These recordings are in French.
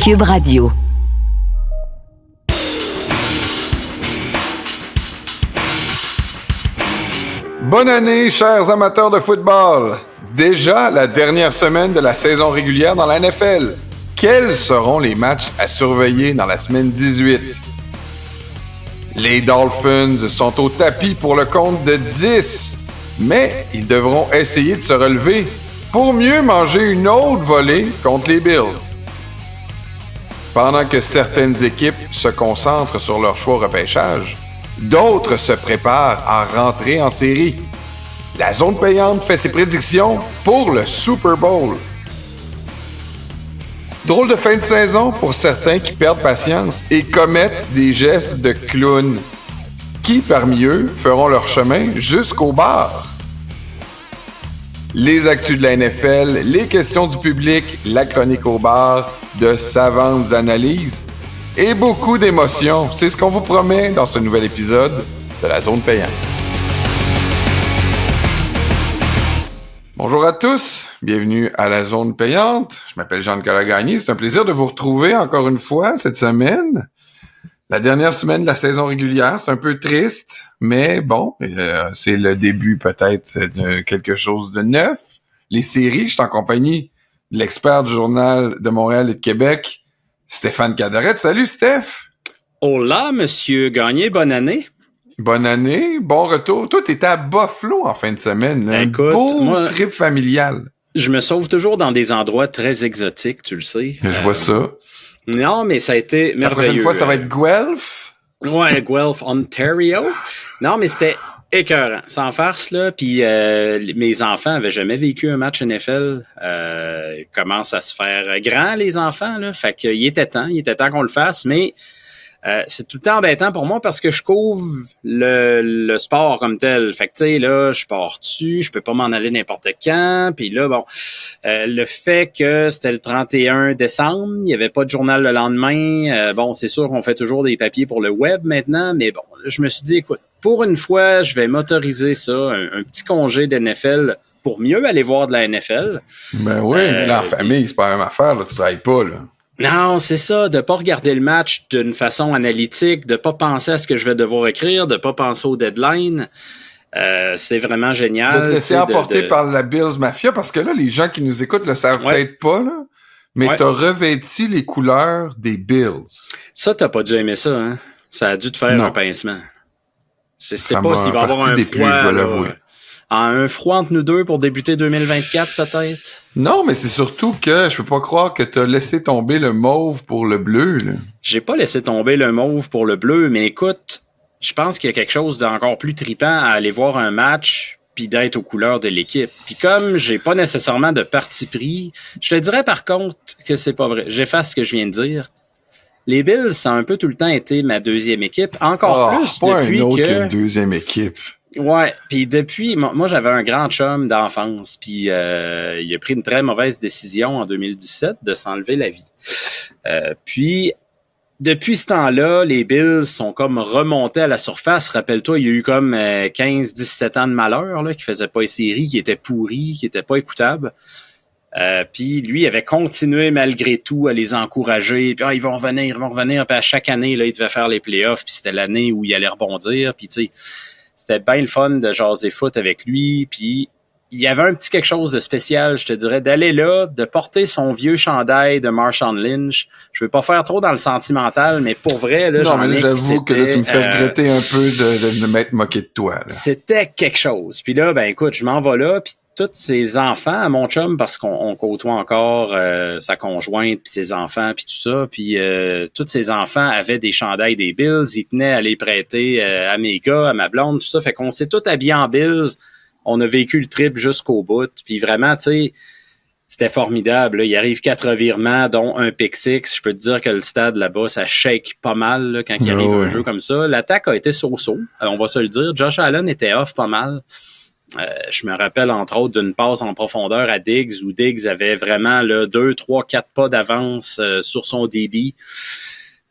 Cube Radio. Bonne année, chers amateurs de football! Déjà la dernière semaine de la saison régulière dans la NFL. Quels seront les matchs à surveiller dans la semaine 18? Les Dolphins sont au tapis pour le compte de 10, mais ils devront essayer de se relever pour mieux manger une autre volée contre les Bills. Pendant que certaines équipes se concentrent sur leur choix au repêchage, d'autres se préparent à rentrer en série. La zone payante fait ses prédictions pour le Super Bowl. Drôle de fin de saison pour certains qui perdent patience et commettent des gestes de clown. Qui parmi eux feront leur chemin jusqu'au bar? Les actus de la NFL, les questions du public, la chronique au bar, de savantes analyses et beaucoup d'émotions. C'est ce qu'on vous promet dans ce nouvel épisode de la zone payante. Bonjour à tous, bienvenue à la zone payante. Je m'appelle Jean-Nicolas Gagné. C'est un plaisir de vous retrouver encore une fois cette semaine. La dernière semaine de la saison régulière, c'est un peu triste, mais bon, c'est le début peut-être de quelque chose de neuf. Les séries, je suis en compagnie de l'expert du Journal de Montréal et de Québec, Stéphane Caderette. Salut Steph! Hola, Monsieur Gagné, bonne année! Bonne année, bon retour. Toi, t'étais à Buffalo en fin de semaine. Là. Écoute, beau moi, trip familial. Je me sauve toujours dans des endroits très exotiques, tu le sais. Je vois ça. Non, mais ça a été merveilleux. La prochaine fois, ça va être Guelph. Ouais, Guelph, Ontario. Non, mais c'était écœurant, sans farce, là. Puis mes enfants avaient jamais vécu un match NFL. Ils commencent à se faire grands, les enfants, là. Fait qu'il était temps qu'on le fasse, mais... c'est tout le temps embêtant pour moi parce que je couvre le sport comme tel. Fait que, tu sais, là, je pars dessus, je peux pas m'en aller n'importe quand. Puis là, bon, le fait que c'était le 31 décembre, il y avait pas de journal le lendemain. Bon, c'est sûr qu'on fait toujours des papiers pour le web maintenant, mais bon, là, je me suis dit, écoute, pour une fois, je vais m'autoriser ça, un petit congé d'NFL pour mieux aller voir de la NFL. Ben oui, mais là, en famille, c'est pas la même affaire, là, tu travailles pas, là. Non, c'est ça, de pas regarder le match d'une façon analytique, de pas penser à ce que je vais devoir écrire, de pas penser au deadline. C'est vraiment génial. De te laisser emporter par la Bills Mafia, parce que là, les gens qui nous écoutent le savent peut-être pas, là, mais t'as revêti les couleurs des Bills. Ça, t'as pas dû aimer ça, hein? Ça a dû te faire un pincement. Je sais pas s'il va y avoir un froid, je dois l'avouer. Un froid entre nous deux pour débuter 2024, peut-être? Non, mais c'est surtout que je peux pas croire que t'as laissé tomber le mauve pour le bleu, là. J'ai pas laissé tomber le mauve pour le bleu, mais écoute, je pense qu'il y a quelque chose d'encore plus trippant à aller voir un match puis d'être aux couleurs de l'équipe. Puis comme j'ai pas nécessairement de parti pris, je te dirais par contre que c'est pas vrai. J'efface ce que je viens de dire. Les Bills, ça a un peu tout le temps été ma deuxième équipe, encore plus pas depuis un autre que... qu'une deuxième équipe. Ouais, puis depuis, moi j'avais un grand chum d'enfance, puis il a pris une très mauvaise décision en 2017 de s'enlever la vie. Puis depuis ce temps-là, les Bills sont comme remontés à la surface. Rappelle-toi, il y a eu comme 15-17 ans de malheur là, qui faisaient pas les séries, qui étaient pourris, qui étaient pas écoutables. Puis lui, il avait continué malgré tout à les encourager. Puis ils vont revenir. Puis à chaque année, là, il devait faire les playoffs. Puis c'était l'année où il allait rebondir. Puis tu sais, c'était bien le fun de jaser foot avec lui. Puis il y avait un petit quelque chose de spécial, je te dirais, d'aller là, de porter son vieux chandail de Marshawn Lynch. Je veux pas faire trop dans le sentimental, mais pour vrai, là, non, mais j'avoue que là, tu me fais regretter un peu de m'être moqué de toi, là. C'était quelque chose. Puis là, ben écoute, je m'en vais là, puis tous ses enfants, à mon chum, parce qu'on côtoie encore sa conjointe, puis ses enfants, puis tout ça, puis tous ses enfants avaient des chandails des Bills, ils tenaient à les prêter à mes gars, à ma blonde, tout ça, fait qu'on s'est tous habillés en Bills, on a vécu le trip jusqu'au bout, puis vraiment, tu sais, c'était formidable, là. Il arrive 4 revirements, dont un pick six, je peux te dire que le stade là-bas, ça shake pas mal là, quand il arrive un jeu comme ça. L'attaque a été so-so, on va se le dire, Josh Allen était off pas mal. Je me rappelle entre autres d'une passe en profondeur à Diggs où Diggs avait vraiment là, 2, 3, 4 pas d'avance sur son débit.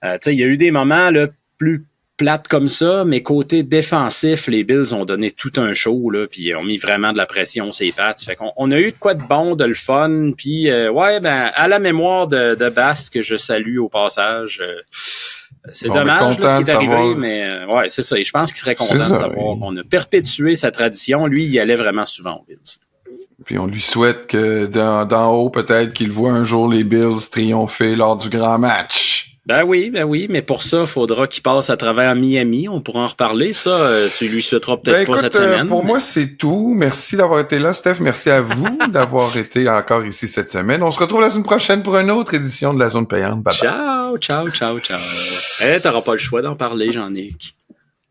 Il y a eu des moments là, plus plate comme ça, mais côté défensif, les Bills ont donné tout un show, là, puis ils ont mis vraiment de la pression sur les pattes. Fait qu'on a eu de quoi de bon, de le fun, puis à la mémoire de Bass, que je salue au passage. C'est dommage là, ce qui est arrivé, mais c'est ça. Et je pense qu'il serait content de savoir qu'on a perpétué sa tradition. Lui, il y allait vraiment souvent aux Bills. Puis on lui souhaite que d'en haut, peut-être qu'il voit un jour les Bills triompher lors du grand match. Ben oui, mais pour ça, il faudra qu'il passe à travers Miami. On pourra en reparler, ça. Tu lui souhaiteras peut-être pas cette semaine. Pour moi, c'est tout. Merci d'avoir été là, Steph. Merci à vous d'avoir été encore ici cette semaine. On se retrouve la semaine prochaine pour une autre édition de la Zone Payante. Bye bye. Ciao. T'auras pas le choix d'en parler, Jean-Nic.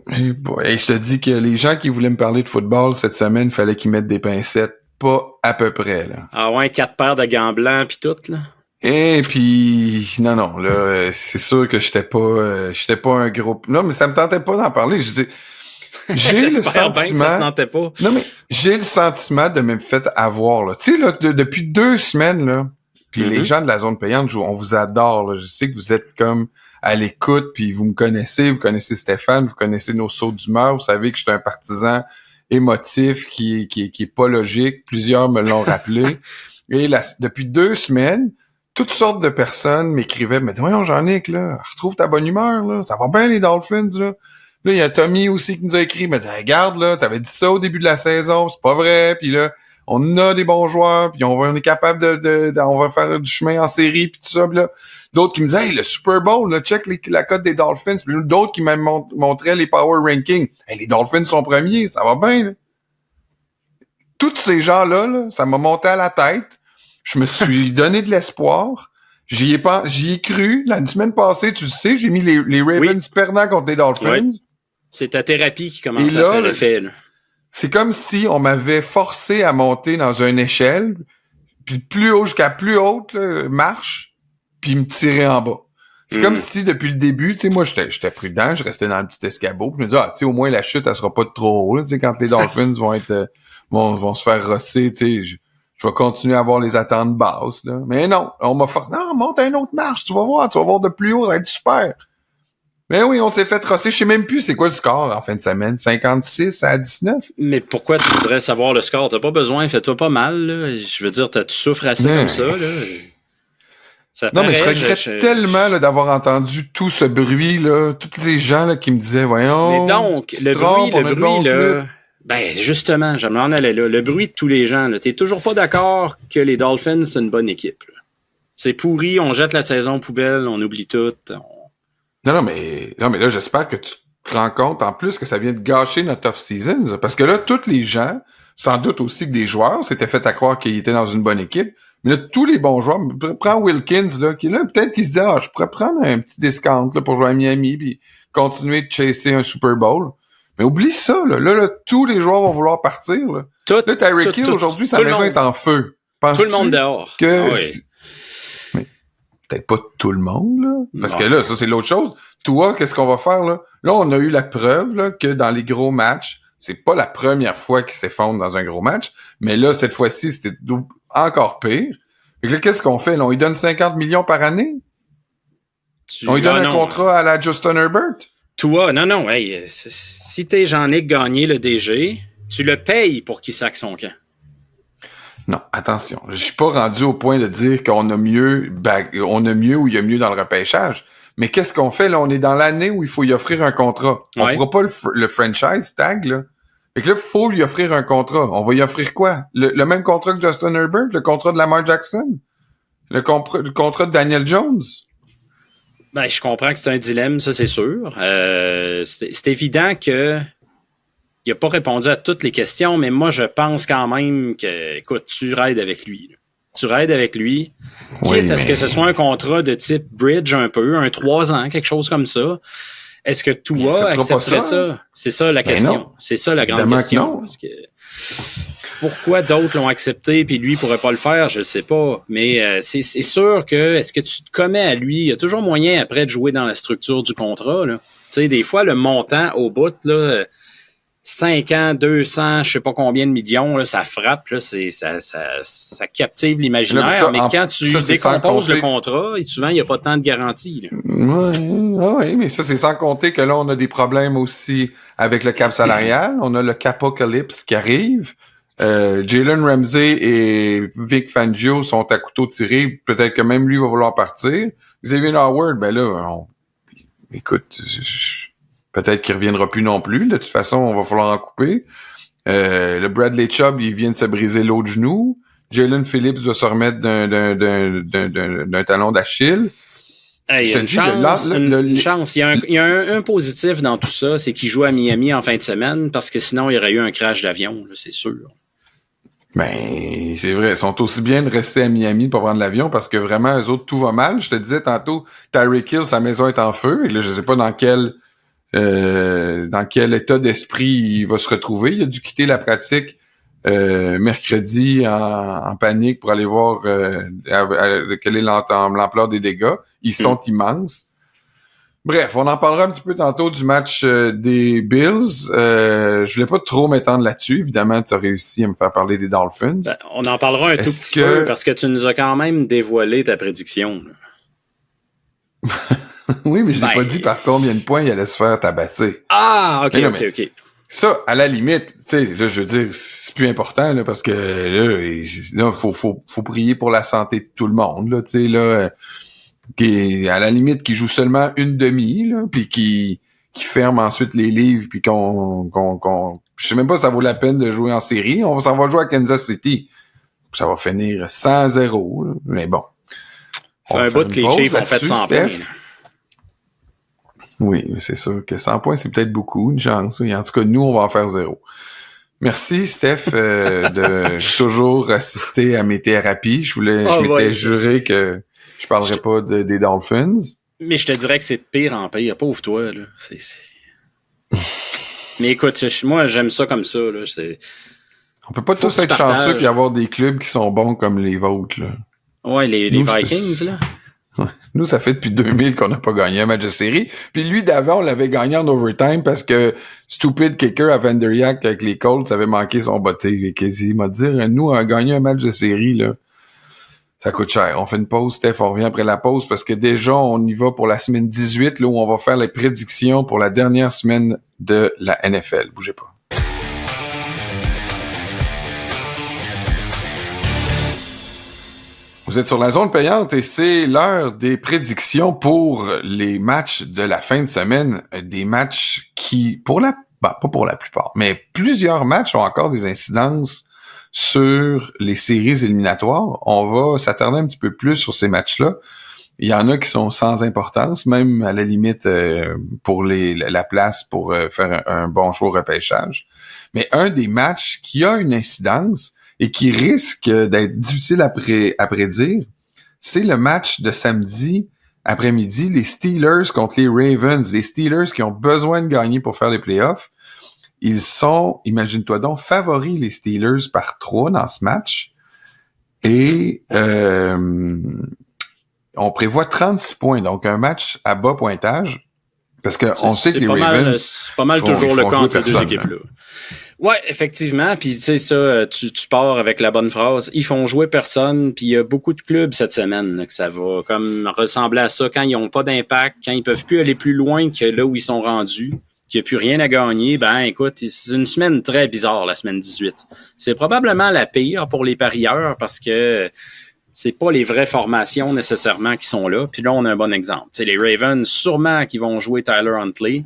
Je te dis que les gens qui voulaient me parler de football cette semaine, il fallait qu'ils mettent des pincettes. Pas à peu près, là. Ah ouais, 4 paires de gants blancs pis tout, là. Et puis non, là, c'est sûr que j'étais pas un groupe. Non, mais ça me tentait pas d'en parler. Je dis, j'ai le sentiment. Bien que ça te tentait pas. Non, mais j'ai le sentiment de me faire avoir, là. Tu sais, là, depuis 2 semaines, là, puis les gens de la zone payante, on vous adore, là. Je sais que vous êtes comme à l'écoute, puis vous connaissez Stéphane, vous connaissez nos sauts d'humeur, vous savez que je suis un partisan émotif qui est pas logique. Plusieurs me l'ont rappelé. Et depuis 2 semaines, toutes sortes de personnes m'écrivaient, me disaient, voyons, Jean-Nic, là, retrouve ta bonne humeur, là. Ça va bien, les Dolphins, là. Là, il y a Tommy aussi qui nous a écrit, il m'a dit, regarde, là, t'avais dit ça au début de la saison, c'est pas vrai, puis là, on a des bons joueurs, puis on est capable on va faire du chemin en série, puis tout ça, puis là. D'autres qui me disaient, hey, le Super Bowl, là, check la cote des Dolphins, puis d'autres qui me montraient les power rankings. Hey, les Dolphins sont premiers, ça va bien, là. Tous ces gens-là, là, ça m'a monté à la tête. Je me suis donné de l'espoir. J'y ai cru. La semaine passée, tu le sais, j'ai mis les Ravens perdants contre les Dolphins. Oui. C'est ta thérapie qui commence à faire effet, là. C'est comme si on m'avait forcé à monter dans une échelle, puis plus haut jusqu'à plus haute, là, marche, puis me tirer en bas. C'est comme si depuis le début, tu sais, moi j'étais prudent, je restais dans le petit escabeau, puis je me disais, tu sais, au moins la chute, elle sera pas trop haut, là, tu sais, quand les Dolphins vont se faire rosser, tu sais, je vais continuer à avoir les attentes basses, là. Mais non, on m'a forcé, non, monte à une autre marche, tu vas voir de plus haut, ça va être super. Mais oui, on s'est fait rosser, je sais même plus c'est quoi le score en fin de semaine, 56-19. Mais pourquoi tu voudrais savoir le score? T'as pas besoin, fais-toi pas mal, là. Je veux dire, tu souffres assez comme ça, là. Ça non, mais je regrette tellement là, d'avoir entendu tout ce bruit, là, tous les gens là, qui me disaient, voyons. Mais donc, le bruit, là. Ben, justement, je m'en allais là. Le bruit de tous les gens, là. T'es toujours pas d'accord que les Dolphins, c'est une bonne équipe, là. C'est pourri, on jette la saison poubelle, on oublie tout. Non, mais là, j'espère que tu te rends compte, en plus, que ça vient de gâcher notre off-season. Parce que là, tous les gens, sans doute aussi que des joueurs, s'étaient fait à croire qu'ils étaient dans une bonne équipe. Mais là, tous les bons joueurs, prends Wilkins, là, qui est là, peut-être qu'il se dit, je pourrais prendre un petit discount, là, pour jouer à Miami, puis continuer de chasser un Super Bowl. Mais oublie ça, là. Là, tous les joueurs vont vouloir partir, là. Là, Tyreek Hill, aujourd'hui, sa maison est en feu. Tout le monde dehors. Mais peut-être pas tout le monde, là. Parce que là, ça, c'est l'autre chose. Toi, qu'est-ce qu'on va faire, là? Là, on a eu la preuve, là, que dans les gros matchs, c'est pas la première fois qu'ils s'effondrent dans un gros match, mais là, cette fois-ci, c'était encore pire. Et là, qu'est-ce qu'on fait? Là, on lui donne 50 millions par année? On lui donne un contrat à la Justin Herbert? Toi, non, hey, si t'es Jean-Nic Gagné, le DG, tu le payes pour qu'il saque son camp. Non, attention. Je suis pas rendu au point de dire qu'on a mieux, ou il y a mieux dans le repêchage. Mais qu'est-ce qu'on fait, là? On est dans l'année où il faut y offrir un contrat. On pourra pas le franchise tag, là. Fait que là, il faut lui offrir un contrat. On va y offrir quoi? Le même contrat que Justin Herbert? Le contrat de Lamar Jackson? Le contrat de Daniel Jones? Ben, je comprends que c'est un dilemme, ça, c'est sûr. C'est évident que il a pas répondu à toutes les questions, mais moi, je pense quand même que, écoute, tu raides avec lui, là. Tu raides avec lui. Quitte à ce que ce soit un contrat de type bridge un peu, un 3 ans, quelque chose comme ça. Est-ce que Tua accepterait ça? C'est ça la question. C'est ça la grande question. Parce que pourquoi d'autres l'ont accepté puis lui pourrait pas le faire, je sais pas. Mais c'est sûr que est-ce que tu te commets à lui? Il y a toujours moyen après de jouer dans la structure du contrat, là. Tu sais, des fois, le montant au bout, là, 5 ans, 200, je sais pas combien de millions, là, ça frappe, là, ça captive l'imaginaire. Mais quand tu décomposes le contrat, souvent, il n'y a pas tant de garantie. Oui, mais ça, c'est sans compter que là, on a des problèmes aussi avec le cap salarial. On a le capocalypse qui arrive. Jalen Ramsey et Vic Fangio sont à couteau tiré. Peut-être que même lui va vouloir partir. Xavier Howard, ben là, écoute, peut-être qu'il reviendra plus non plus. De toute façon, on va falloir en couper. Le Bradley Chubb, il vient de se briser l'autre genou. Jalen Phillips doit se remettre d'un talon d'Achille. Il y a une chance. Il y a un positif dans tout ça, c'est qu'il joue à Miami en fin de semaine, parce que sinon, il y aurait eu un crash d'avion, là, c'est sûr. Ben, c'est vrai. Ils sont aussi bien de rester à Miami pour prendre l'avion parce que vraiment, eux autres, tout va mal. Je te disais tantôt, Tyreek Hill, sa maison est en feu. Et là, je sais pas dans quel état d'esprit il va se retrouver. Il a dû quitter la pratique mercredi en panique pour aller voir quelle est l'ampleur des dégâts. Ils sont immenses. Bref, on en parlera un petit peu tantôt du match des Bills. Je voulais pas trop m'étendre là-dessus. Évidemment, tu as réussi à me faire parler des Dolphins. Ben, on en parlera un tout petit peu parce que tu nous as quand même dévoilé ta prédiction. Oui, mais je n'ai pas dit par combien de points il allait se faire tabasser. Ah, OK. Ça, à la limite, tu sais, là, je veux dire, c'est plus important, là, parce que là, faut prier pour la santé de tout le monde, là, tu sais, là, à la limite, qui joue seulement une demi, là, puis qui ferme ensuite les livres, puis je sais même pas si ça vaut la peine de jouer en série. On s'en va jouer à Kansas City. Ça va finir 100-0, là, mais bon. Fait un bout que les Chiefs ont fait 100 points. Oui, c'est sûr que 100 points, c'est peut-être beaucoup, une chance. Oui. En tout cas, nous, on va en faire 0. Merci, Steph, de toujours assister à mes thérapies. Je m'étais juré que je parlerais pas des Dolphins. Mais je te dirais que c'est de pire en pire. Pauvre toi, là. Mais écoute, moi, j'aime ça comme ça, là. On peut pas tous être chanceux et avoir des clubs qui sont bons comme les vôtres, là. Ouais, les Vikings, là. Nous, ça fait depuis 2000 qu'on n'a pas gagné un match de série. Puis lui, d'avant, on l'avait gagné en overtime parce que stupid kicker à Vanderyak avec les Colts avait manqué son botté. Il m'a dit, nous, on a gagné un match de série, là. Ça coûte cher. On fait une pause, Steph, on revient après la pause parce que déjà, on y va pour la semaine 18, là, où on va faire les prédictions pour la dernière semaine de la NFL. Bougez pas. Vous êtes sur la zone payante et c'est l'heure des prédictions pour les matchs de la fin de semaine. Des matchs qui, pas pour la plupart, mais plusieurs matchs ont encore des incidences sur les séries éliminatoires. On va s'attarder un petit peu plus sur ces matchs-là. Il y en a qui sont sans importance, même à la limite pour la place pour faire un bon choix au repêchage. Mais un des matchs qui a une incidence et qui risque d'être difficile à prédire, c'est le match de samedi après-midi, les Steelers contre les Ravens. Les Steelers qui ont besoin de gagner pour faire les playoffs. Ils sont, imagine-toi donc, favoris les Steelers par 3 dans ce match. Et on prévoit 36 points, donc un match à bas pointage. Parce qu'on sait que les Ravens... C'est pas mal toujours le cas entre les deux équipes-là. Ouais, effectivement. Puis tu sais ça, tu pars avec la bonne phrase. Ils font jouer personne. Puis il y a beaucoup de clubs cette semaine là, que ça va comme ressembler à ça quand ils n'ont pas d'impact, quand ils peuvent plus aller plus loin que là où ils sont rendus, qu'il n'y a plus rien à gagner. Ben écoute, c'est une semaine très bizarre, la semaine 18. C'est probablement la pire pour les parieurs parce que c'est pas les vraies formations nécessairement qui sont là. Puis là, on a un bon exemple. Tu sais, les Ravens, sûrement qu'ils vont jouer Tyler Huntley.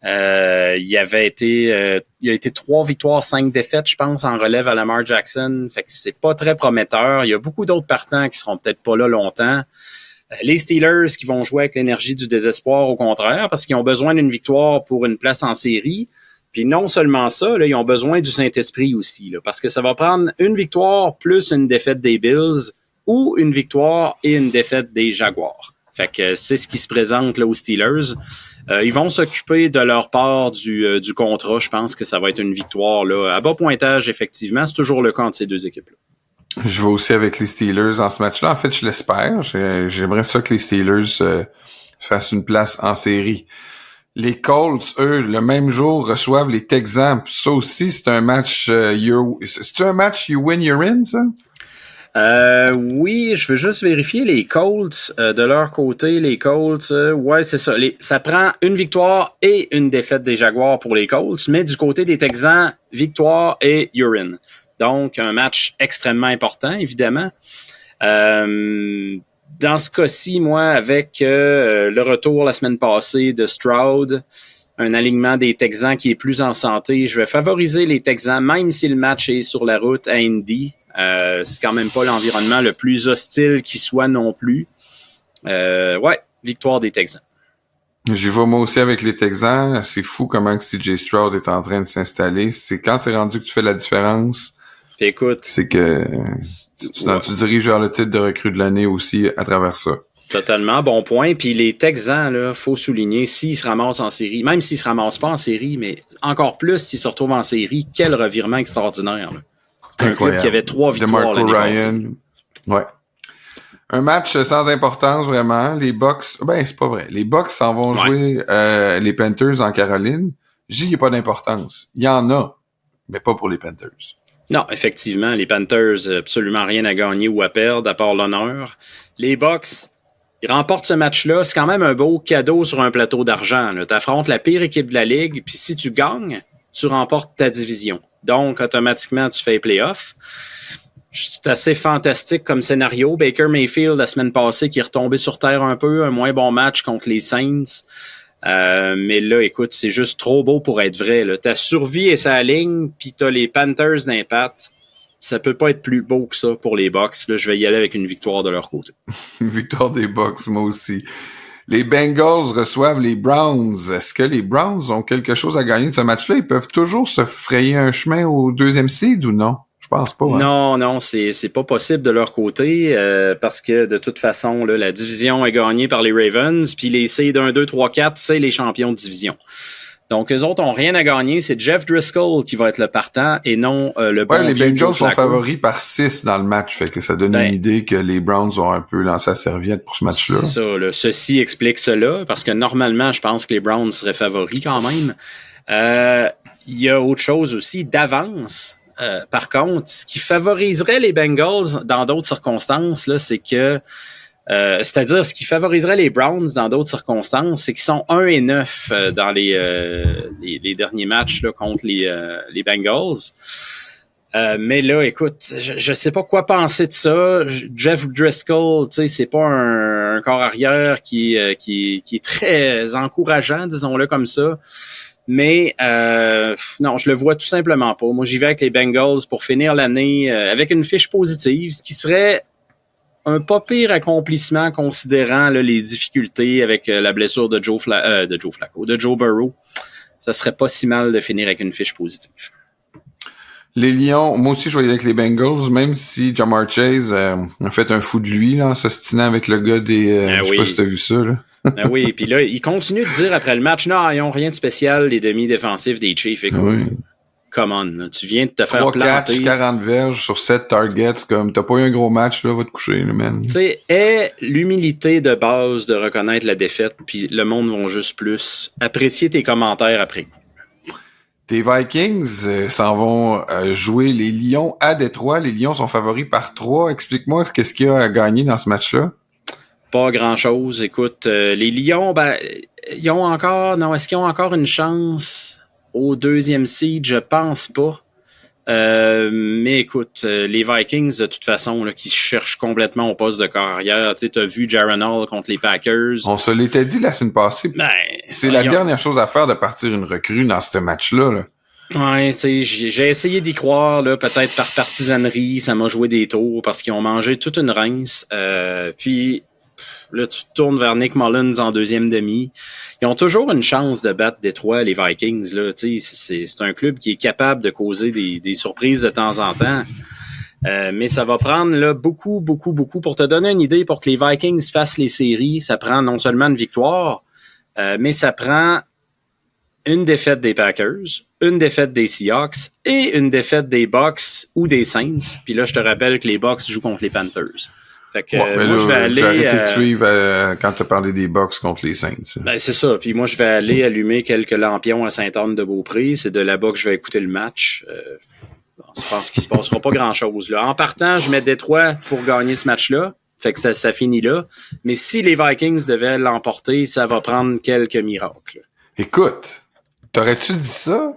Il a été 3 victoires, 5 défaites, je pense, en relève à Lamar Jackson. Fait que c'est pas très prometteur. Il y a beaucoup d'autres partants qui seront peut-être pas là longtemps. Les Steelers qui vont jouer avec l'énergie du désespoir, au contraire, parce qu'ils ont besoin d'une victoire pour une place en série. Puis non seulement ça, là, ils ont besoin du Saint-Esprit aussi, là, parce que ça va prendre une victoire plus une défaite des Bills ou une victoire et une défaite des Jaguars. Fait que c'est ce qui se présente là aux Steelers. Ils vont s'occuper de leur part du contrat. Je pense que ça va être une victoire là à bas pointage, effectivement. C'est toujours le cas entre ces deux équipes-là. Je vais aussi avec les Steelers dans ce match-là. En fait, je l'espère. J'aimerais ça que les Steelers fassent une place en série. Les Colts, eux, le même jour, reçoivent les Texans. Ça aussi, c'est un match... c'est un match you win, you're in, ça? Oui, je veux juste vérifier les Colts. De leur côté, les Colts, ouais, c'est ça. Ça prend une victoire et une défaite des Jaguars pour les Colts, mais du côté des Texans, victoire et you're in. Donc, un match extrêmement important, évidemment. Dans ce cas-ci, moi, avec le retour la semaine passée de Stroud, un alignement des Texans qui est plus en santé, je vais favoriser les Texans, même si le match est sur la route à Indy. C'est quand même pas l'environnement le plus hostile qui soit non plus. Ouais, victoire des Texans. J'y vais moi aussi avec les Texans. C'est fou comment CJ Stroud est en train de s'installer. C'est quand c'est rendu que tu fais la différence. Écoute, c'est que tu diriges vers le titre de recrue de l'année aussi à travers ça. Totalement, bon point. Puis les Texans, là, faut souligner, s'ils se ramassent en série, même s'ils se ramassent pas en série, mais encore plus s'ils se retrouvent en série, quel revirement extraordinaire. Là. C'est un club qui avait 3 victoires l'année passée. Ouais. Un match sans importance, vraiment. Les Bucks, ben c'est pas vrai. Les Bucks s'en vont jouer les Panthers en Caroline. Je dis qu'il n'y a pas d'importance. Il y en a, mais pas pour les Panthers. Non, effectivement, les Panthers, absolument rien à gagner ou à perdre, à part l'honneur. Les Bucks, ils remportent ce match-là. C'est quand même un beau cadeau sur un plateau d'argent. Tu affrontes la pire équipe de la Ligue, puis si tu gagnes, tu remportes ta division. Donc, automatiquement, tu fais les playoffs. C'est assez fantastique comme scénario. Baker Mayfield, la semaine passée, qui est retombé sur terre un peu, un moins bon match contre les Saints. Mais là, écoute, c'est juste trop beau pour être vrai. Là. Ta survie est sa ligne, puis t'as les Panthers d'impact. Ça peut pas être plus beau que ça pour les Bucks. Là, je vais y aller avec une victoire de leur côté. Une victoire des Bucks, moi aussi. Les Bengals reçoivent les Browns. Est-ce que les Browns ont quelque chose à gagner de ce match-là? Ils peuvent toujours se frayer un chemin au 2e seed ou non? Je pense pas. Hein? Non, c'est pas possible de leur côté parce que de toute façon, là, la division est gagnée par les Ravens, puis les seeds 1, 2, 3, 4, c'est les champions de division. Donc, eux autres ont rien à gagner. C'est Jeff Driscoll qui va être le partant et non le bon les vieux Bengals Joe sont Flacco. favoris par 6 dans le match, fait que ça donne une idée que les Browns ont un peu lancé la serviette pour ce match-là. C'est ça. Là. Ceci explique cela parce que normalement, je pense que les Browns seraient favoris quand même. Il y a autre chose aussi d'avance. Par contre, ce qui favoriserait les Bengals dans d'autres circonstances, là, c'est que c'est-à-dire, ce qui favoriserait les Browns dans d'autres circonstances, c'est qu'ils sont 1-9 dans les derniers matchs là, contre les Bengals. Mais là, écoute, je sais pas quoi penser de ça. Jeff Driscoll, tu sais, c'est pas un corps arrière qui est très encourageant, disons-le comme ça. Mais non, je le vois tout simplement pas. Moi, j'y vais avec les Bengals pour finir l'année avec une fiche positive, ce qui serait un pas pire accomplissement considérant là, les difficultés avec la blessure de Joe Burrow. Ça serait pas si mal de finir avec une fiche positive. Les Lions, moi aussi je vais y aller avec les Bengals, même si Ja'Marr Chase a fait un fou de lui là, en s'ostinant avec le gars des... je sais pas si t'as vu ça là. Ben oui, puis là, il continue de dire après le match, non, ils ont rien de spécial, les demi-défensifs des Chiefs. Écoute, come on, là, tu viens de te faire 3 planter. 4, 40 verges sur 7 targets, comme t'as pas eu un gros match, là, va te coucher, là, man. Tu sais, aie l'humilité de base de reconnaître la défaite, puis le monde va juste plus apprécier tes commentaires après coup. Tes Vikings s'en vont jouer les Lions à Détroit. Les Lions sont favoris par 3. Explique-moi qu'est-ce qu'il y a à gagner dans ce match-là. Pas grand-chose. Écoute, les Lions, ben, ils ont encore... Non, est-ce qu'ils ont encore une chance au 2e seed? Je pense pas. Mais écoute, les Vikings, de toute façon, là, qui cherchent complètement au poste de carrière. Tu sais, t'as vu Jaron Hall contre les Packers. On se l'était dit la semaine passée. Ben, c'est la dernière chose à faire de partir une recrue dans ce match-là. Là. Ouais, j'ai essayé d'y croire, là, peut-être par partisanerie, ça m'a joué des tours parce qu'ils ont mangé toute une rince. Puis là, tu te tournes vers Nick Mullins en 2e demi. Ils ont toujours une chance de battre Détroit, les Vikings. Là. C'est un club qui est capable de causer des surprises de temps en temps. Mais ça va prendre là, beaucoup. Pour te donner une idée, pour que les Vikings fassent les séries, ça prend non seulement une victoire, mais ça prend une défaite des Packers, une défaite des Seahawks et une défaite des Bucks ou des Saints. Puis là, je te rappelle que les Bucks jouent contre les Panthers. Fait que moi, je vais aller... J'ai arrêté de suivre quand tu as parlé des Bucks contre les Saints. Ben, c'est ça. Puis moi, je vais aller allumer quelques lampions à Sainte-Anne-de-Beaupré. C'est de là-bas que je vais écouter le match. Je pense qu'il se passera pas grand-chose, là. En partant, je mets Détroit pour gagner ce match-là. Fait que ça finit là. Mais si les Vikings devaient l'emporter, ça va prendre quelques miracles. Écoute, t'aurais-tu dit ça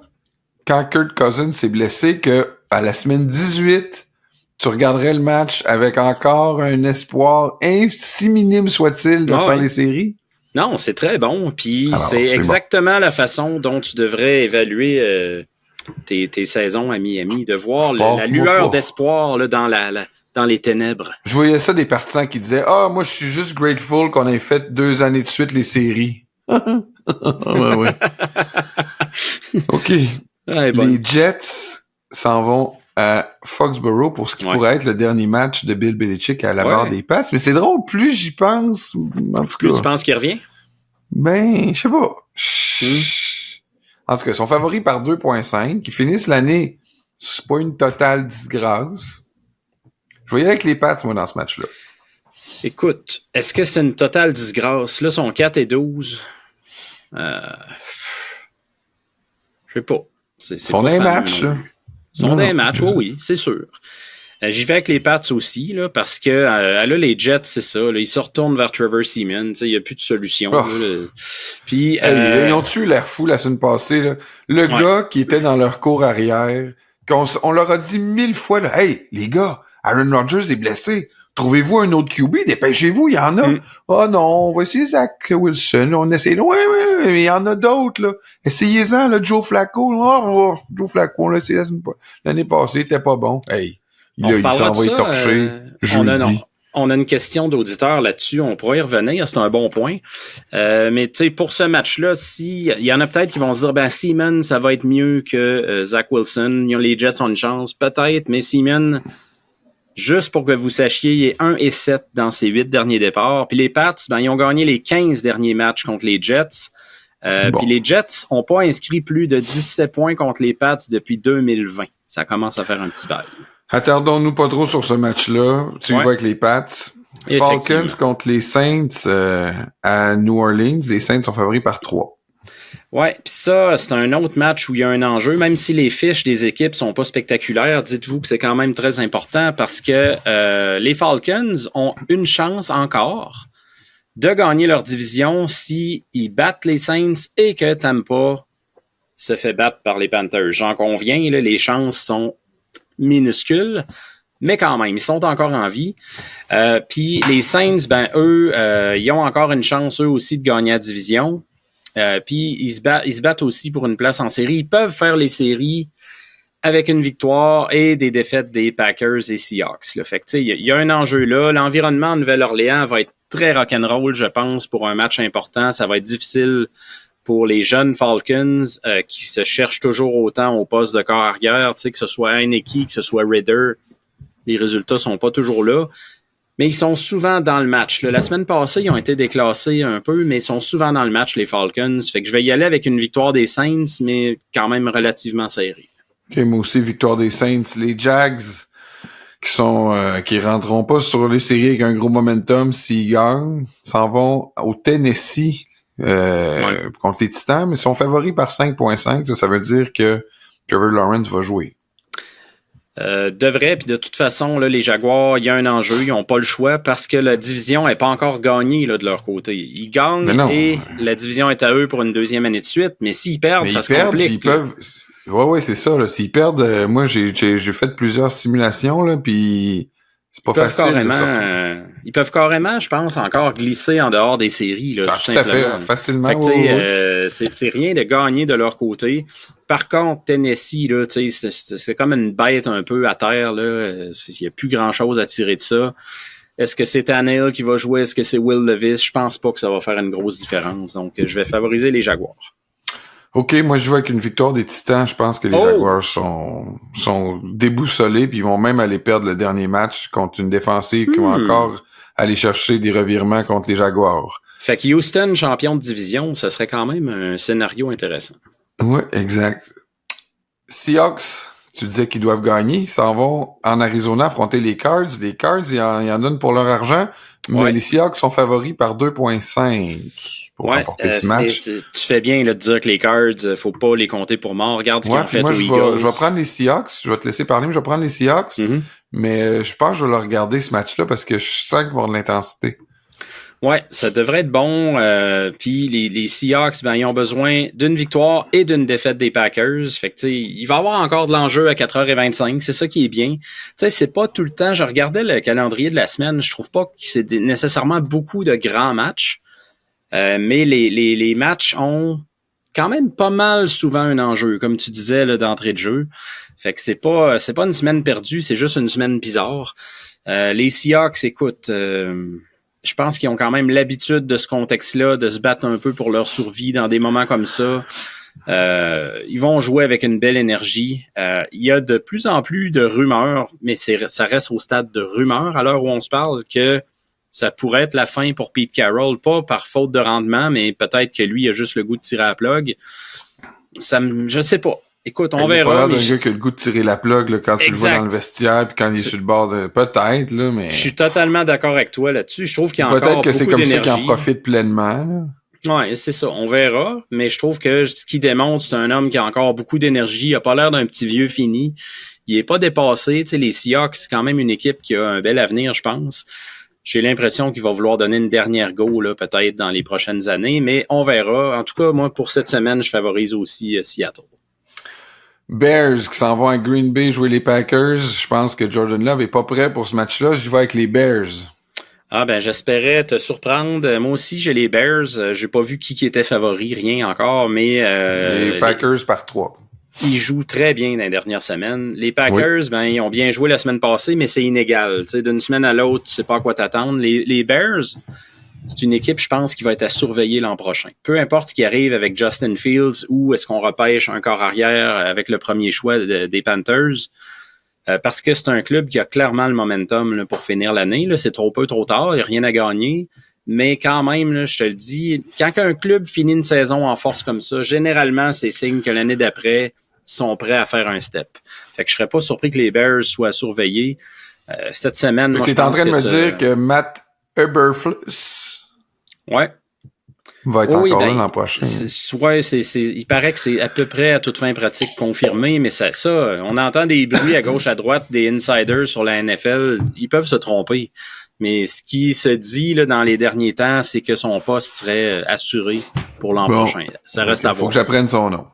quand Kirk Cousins s'est blessé que à la semaine 18... tu regarderais le match avec encore un espoir, si minime soit-il, de faire les séries? Non, c'est très bon. Puis c'est exactement la façon dont tu devrais évaluer tes saisons à Miami, de voir la lueur d'espoir là, dans les ténèbres. Je voyais ça des partisans qui disaient « Ah, moi, je suis juste grateful qu'on ait fait 2 années de suite les séries. » ouais. OK. Les Jets s'en vont à Foxborough pour ce qui pourrait être le dernier match de Bill Belichick à la barre des Pats. Mais c'est drôle, plus j'y pense, en tout cas... Plus tu penses qu'il revient? Ben, je sais pas. En tout cas, ils sont favoris par 2.5. Ils finissent l'année, c'est pas une totale disgrâce. Je vais y aller avec les Pats, moi, dans ce match-là. Écoute, est-ce que c'est une totale disgrâce? Là, ils sont 4-12. Je sais pas. Ils sont dans les matchs, là. Ils sont dans les matchs, oui, c'est sûr. J'y vais avec les Pats aussi, là, parce que là, les Jets, c'est ça. Là, ils se retournent vers Trevor Seaman. Il n'y a plus de solution. Là. Puis, ils ont eu l'air fou la semaine passée. Là. Le gars qui était dans leur cour arrière, on leur a dit 1000 fois, là, « Hey, les gars, Aaron Rodgers est blessé. Trouvez-vous un autre QB, dépêchez-vous, il y en a. Oh non, on va essayer Zach Wilson. On essaie. Ouais, mais il y en a d'autres, là. Essayez-en, là, Joe Flacco. Joe Flacco, on l'a essayé l'année passée, il était pas bon. Hey, il s'en va étorcher jeudi. On a une question d'auditeur là-dessus, on pourrait y revenir, c'est un bon point. Mais tu sais, pour ce match-là, il y en a peut-être qui vont se dire, ben Seaman, ça va être mieux que Zach Wilson. Les Jets ont une chance, peut-être, mais Seaman... Juste pour que vous sachiez, il est 1-7 dans ses 8 derniers départs. Puis les Pats, ben, ils ont gagné les 15 derniers matchs contre les Jets. Puis les Jets n'ont pas inscrit plus de 17 points contre les Pats depuis 2020. Ça commence à faire un petit bail. Attardons-nous pas trop sur ce match-là. Tu vois avec les Pats. Falcons contre les Saints à New Orleans. Les Saints sont favoris par 3. Ouais, puis ça, c'est un autre match où il y a un enjeu. Même si les fiches des équipes sont pas spectaculaires, dites-vous que c'est quand même très important parce que les Falcons ont une chance encore de gagner leur division s'ils battent les Saints et que Tampa se fait battre par les Panthers. J'en conviens, là, les chances sont minuscules, mais quand même, ils sont encore en vie. Puis les Saints, ben eux, ils ont encore une chance, eux aussi, de gagner la division. Puis ils se battent aussi pour une place en série. Ils peuvent faire les séries avec une victoire et des défaites des Packers et Seahawks. Là. Fait que tu sais, il y a un enjeu là. L'environnement en Nouvelle-Orléans va être très rock'n'roll, je pense, pour un match important. Ça va être difficile pour les jeunes Falcons qui se cherchent toujours autant au poste de corps arrière, tu sais, que ce soit Heineke, que ce soit Ridder. Les résultats sont pas toujours là. Mais ils sont souvent dans le match. Là. La semaine passée, ils ont été déclassés un peu, mais ils sont souvent dans le match, les Falcons. Fait que je vais y aller avec une victoire des Saints, mais quand même relativement serrée. OK, moi aussi, victoire des Saints. Les Jags, qui rentreront pas sur les séries avec un gros momentum s'ils gagnent, s'en vont au Tennessee contre les Titans, mais sont favoris par 5.5. Ça veut dire que Trevor Lawrence va jouer. Devrait, puis de toute façon, là, les Jaguars, il y a un enjeu, ils n'ont pas le choix parce que la division n'est pas encore gagnée là, de leur côté. Ils gagnent et la division est à eux pour une deuxième année de suite, mais s'ils perdent, ça se complique. Ils peuvent... Ouais, c'est ça. Là. S'ils perdent, moi j'ai fait plusieurs simulations, là, puis c'est pas facile. Ils peuvent carrément, je pense, encore glisser en dehors des séries. Là, tout à fait, facilement. Fait que, c'est rien de gagner de leur côté. Par contre, Tennessee, là, c'est comme une bête un peu à terre. Il n'y a plus grand-chose à tirer de ça. Est-ce que c'est Tannehill qui va jouer? Est-ce que c'est Will Levis? Je pense pas que ça va faire une grosse différence. Donc, je vais favoriser les Jaguars. OK, moi, je vais avec une victoire des Titans. Je pense que les Jaguars sont déboussolés puis ils vont même aller perdre le dernier match contre une défensive qui va encore aller chercher des revirements contre les Jaguars. Fait que Houston, champion de division, ça serait quand même un scénario intéressant. Oui, exact. Seahawks, tu disais qu'ils doivent gagner. Ils s'en vont en Arizona affronter les Cards. Les Cards, ils en donnent pour leur argent, mais les Seahawks sont favoris par 2,5 pour remporter ce match. Tu fais bien là, de dire que les Cards, faut pas les compter pour mort. Regarde ce qu'ils ont fait aux Eagles. Je vais prendre les Seahawks. Je vais te laisser parler, mais je vais prendre les Seahawks. Mais je pense que je vais le regarder ce match-là parce que je sens qu'il va y avoir de l'intensité. Ouais, ça devrait être bon. Puis les Seahawks, ils ont besoin d'une victoire et d'une défaite des Packers. Fait que il va y avoir encore de l'enjeu à 4h25. C'est ça qui est bien. C'est pas tout le temps. Je regardais le calendrier de la semaine. Je trouve pas que c'est nécessairement beaucoup de grands matchs. Mais les matchs ont quand même pas mal souvent un enjeu, comme tu disais là, d'entrée de jeu. Fait que c'est pas une semaine perdue, c'est juste une semaine bizarre. Les Seahawks, écoute, je pense qu'ils ont quand même l'habitude de ce contexte-là, de se battre un peu pour leur survie dans des moments comme ça. Ils vont jouer avec une belle énergie. Il y a de plus en plus de rumeurs, mais ça reste au stade de rumeurs à l'heure où on se parle, que ça pourrait être la fin pour Pete Carroll, pas par faute de rendement, mais peut-être que lui a juste le goût de tirer à la plug. Je sais pas. Écoute, on verra. Il a pas l'air d'un gars qui a le goût de tirer la plug là, quand tu le vois dans le vestiaire puis quand il est sur le bord de... Peut-être, là, mais... Je suis totalement d'accord avec toi là-dessus. Je trouve qu'il y a encore beaucoup d'énergie. Peut-être que c'est comme ça qu'il en profite pleinement. Ouais, c'est ça. On verra. Mais je trouve que ce qu'il démontre, c'est un homme qui a encore beaucoup d'énergie. Il a pas l'air d'un petit vieux fini. Il est pas dépassé. Tu sais, les Seahawks, c'est quand même une équipe qui a un bel avenir, je pense. J'ai l'impression qu'il va vouloir donner une dernière go, là, peut-être dans les prochaines années. Mais on verra. En tout cas, moi, pour cette semaine, je favorise aussi Seattle. Bears qui s'en vont à Green Bay jouer les Packers. Je pense que Jordan Love est pas prêt pour ce match-là. Je vais avec les Bears. Ah ben j'espérais te surprendre. Moi aussi, j'ai les Bears. J'ai pas vu qui était favori, rien encore, mais... les Packers par 3. Ils jouent très bien dans les dernières semaines. Les Packers, ils ont bien joué la semaine passée, mais c'est inégal. Tu sais, d'une semaine à l'autre, tu sais pas à quoi t'attendre. Les Bears, c'est une équipe, je pense, qui va être à surveiller l'an prochain. Peu importe ce qui arrive avec Justin Fields ou est-ce qu'on repêche un corps arrière avec le premier choix des Panthers, parce que c'est un club qui a clairement le momentum là, pour finir l'année. Là, c'est trop peu, trop tard, il n'y a rien à gagner. Mais quand même, là, je te le dis, quand un club finit une saison en force comme ça, généralement, c'est signe que l'année d'après, ils sont prêts à faire un step. Fait que je serais pas surpris que les Bears soient surveillés. Cette semaine, moi, je pense que... Tu es en train de me dire que Matt Eberflus va être encore là l'an prochain. Il paraît que c'est à peu près à toute fin pratique confirmé, mais ça, on entend des bruits à gauche, à droite, des insiders sur la NFL. Ils peuvent se tromper. Mais ce qui se dit là, dans les derniers temps, c'est que son poste serait assuré pour l'an prochain. Ça reste à voir. Faut que j'apprenne son nom.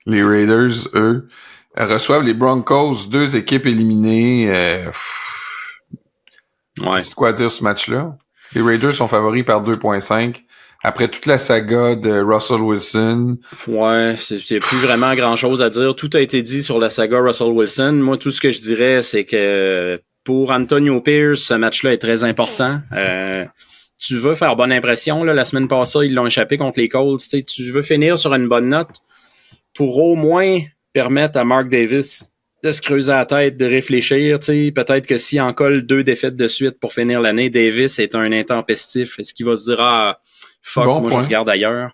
Les Raiders, eux, reçoivent les Broncos, 2 équipes éliminées. C'est quoi dire sur ce match-là? Les Raiders sont favoris par 2,5. Après toute la saga de Russell Wilson. Ouais, c'est plus vraiment grand-chose à dire. Tout a été dit sur la saga Russell Wilson. Moi, tout ce que je dirais, c'est que pour Antonio Pierce, ce match-là est très important. Tu veux faire bonne impression. Là, la semaine passée, ils l'ont échappé contre les Colts. Tu veux finir sur une bonne note pour au moins permettre à Mark Davis de se creuser la tête, de réfléchir. Peut-être que s'il en colle 2 défaites de suite pour finir l'année, Davis est un intempestif. Est-ce qu'il va se dire « fuck, moi je regarde ailleurs ».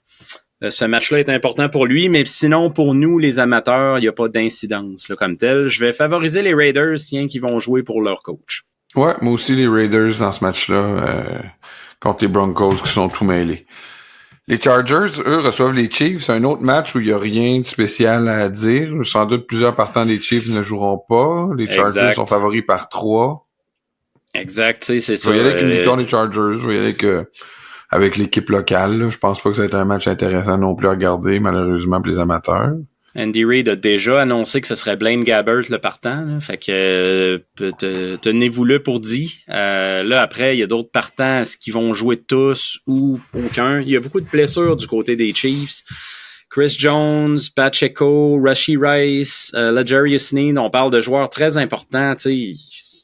Ce match-là est important pour lui, mais sinon, pour nous, les amateurs, il n'y a pas d'incidence là, comme tel. Je vais favoriser les Raiders, qui vont jouer pour leur coach. Ouais, moi aussi, les Raiders dans ce match-là, contre les Broncos qui sont tout mêlés. Les Chargers, eux, reçoivent les Chiefs. C'est un autre match où il n'y a rien de spécial à dire. Sans doute, plusieurs partants des Chiefs ne joueront pas. Les Chargers sont favoris par 3. Exact, c'est ça. Je vais y aller avec une victoire des Chargers. Je vais y aller avec l'équipe locale. Là. Je pense pas que ça va être un match intéressant non plus à regarder, malheureusement, pour les amateurs. Andy Reid a déjà annoncé que ce serait Blaine Gabbert le partant. Là. Fait que tenez-vous-le pour dit. Là, après, il y a d'autres partants. Est-ce qu'ils vont jouer tous ou aucun? Il y a beaucoup de blessures du côté des Chiefs. Chris Jones, Pacheco, Rashee Rice, L'Jarius Sneed, on parle de joueurs très importants.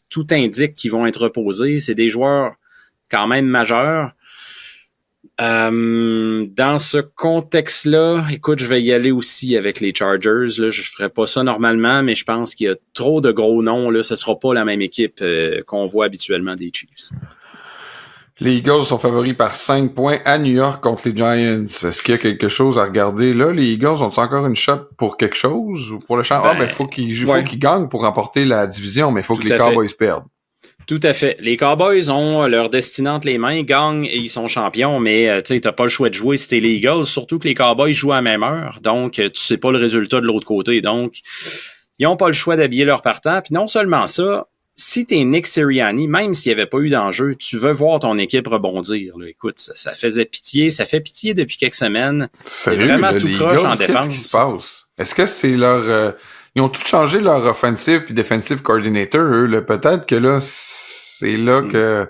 Tout indique qu'ils vont être reposés. C'est des joueurs quand même majeurs. Dans ce contexte-là, écoute, je vais y aller aussi avec les Chargers. Là, je ferais pas ça normalement, mais je pense qu'il y a trop de gros noms. Là, ce sera pas la même équipe qu'on voit habituellement des Chiefs. Les Eagles sont favoris par 5 points à New York contre les Giants. Est-ce qu'il y a quelque chose à regarder là? Les Eagles ont-ils encore une shot pour quelque chose ou pour le champ? Faut qu'ils gagnent pour remporter la division, mais il faut que les Cowboys perdent. Tout à fait. Les Cowboys ont leur destinée entre les mains, gagnent et ils sont champions, mais tu sais, t'as pas le choix de jouer si t'es les Eagles, surtout que les Cowboys jouent à la même heure, donc tu sais pas le résultat de l'autre côté, donc ils ont pas le choix d'habiller leur partant. Puis non seulement ça, si t'es Nick Sirianni, même s'il n'y avait pas eu d'enjeu, tu veux voir ton équipe rebondir. Là. Écoute, ça fait pitié depuis quelques semaines. Sérieux, c'est vraiment tout croche Eagles, en défense. Qu'est-ce qui se passe? Est-ce que c'est leur... Ils ont tout changé leur offensive puis defensive coordinator, eux. Là. Peut-être que là, c'est là que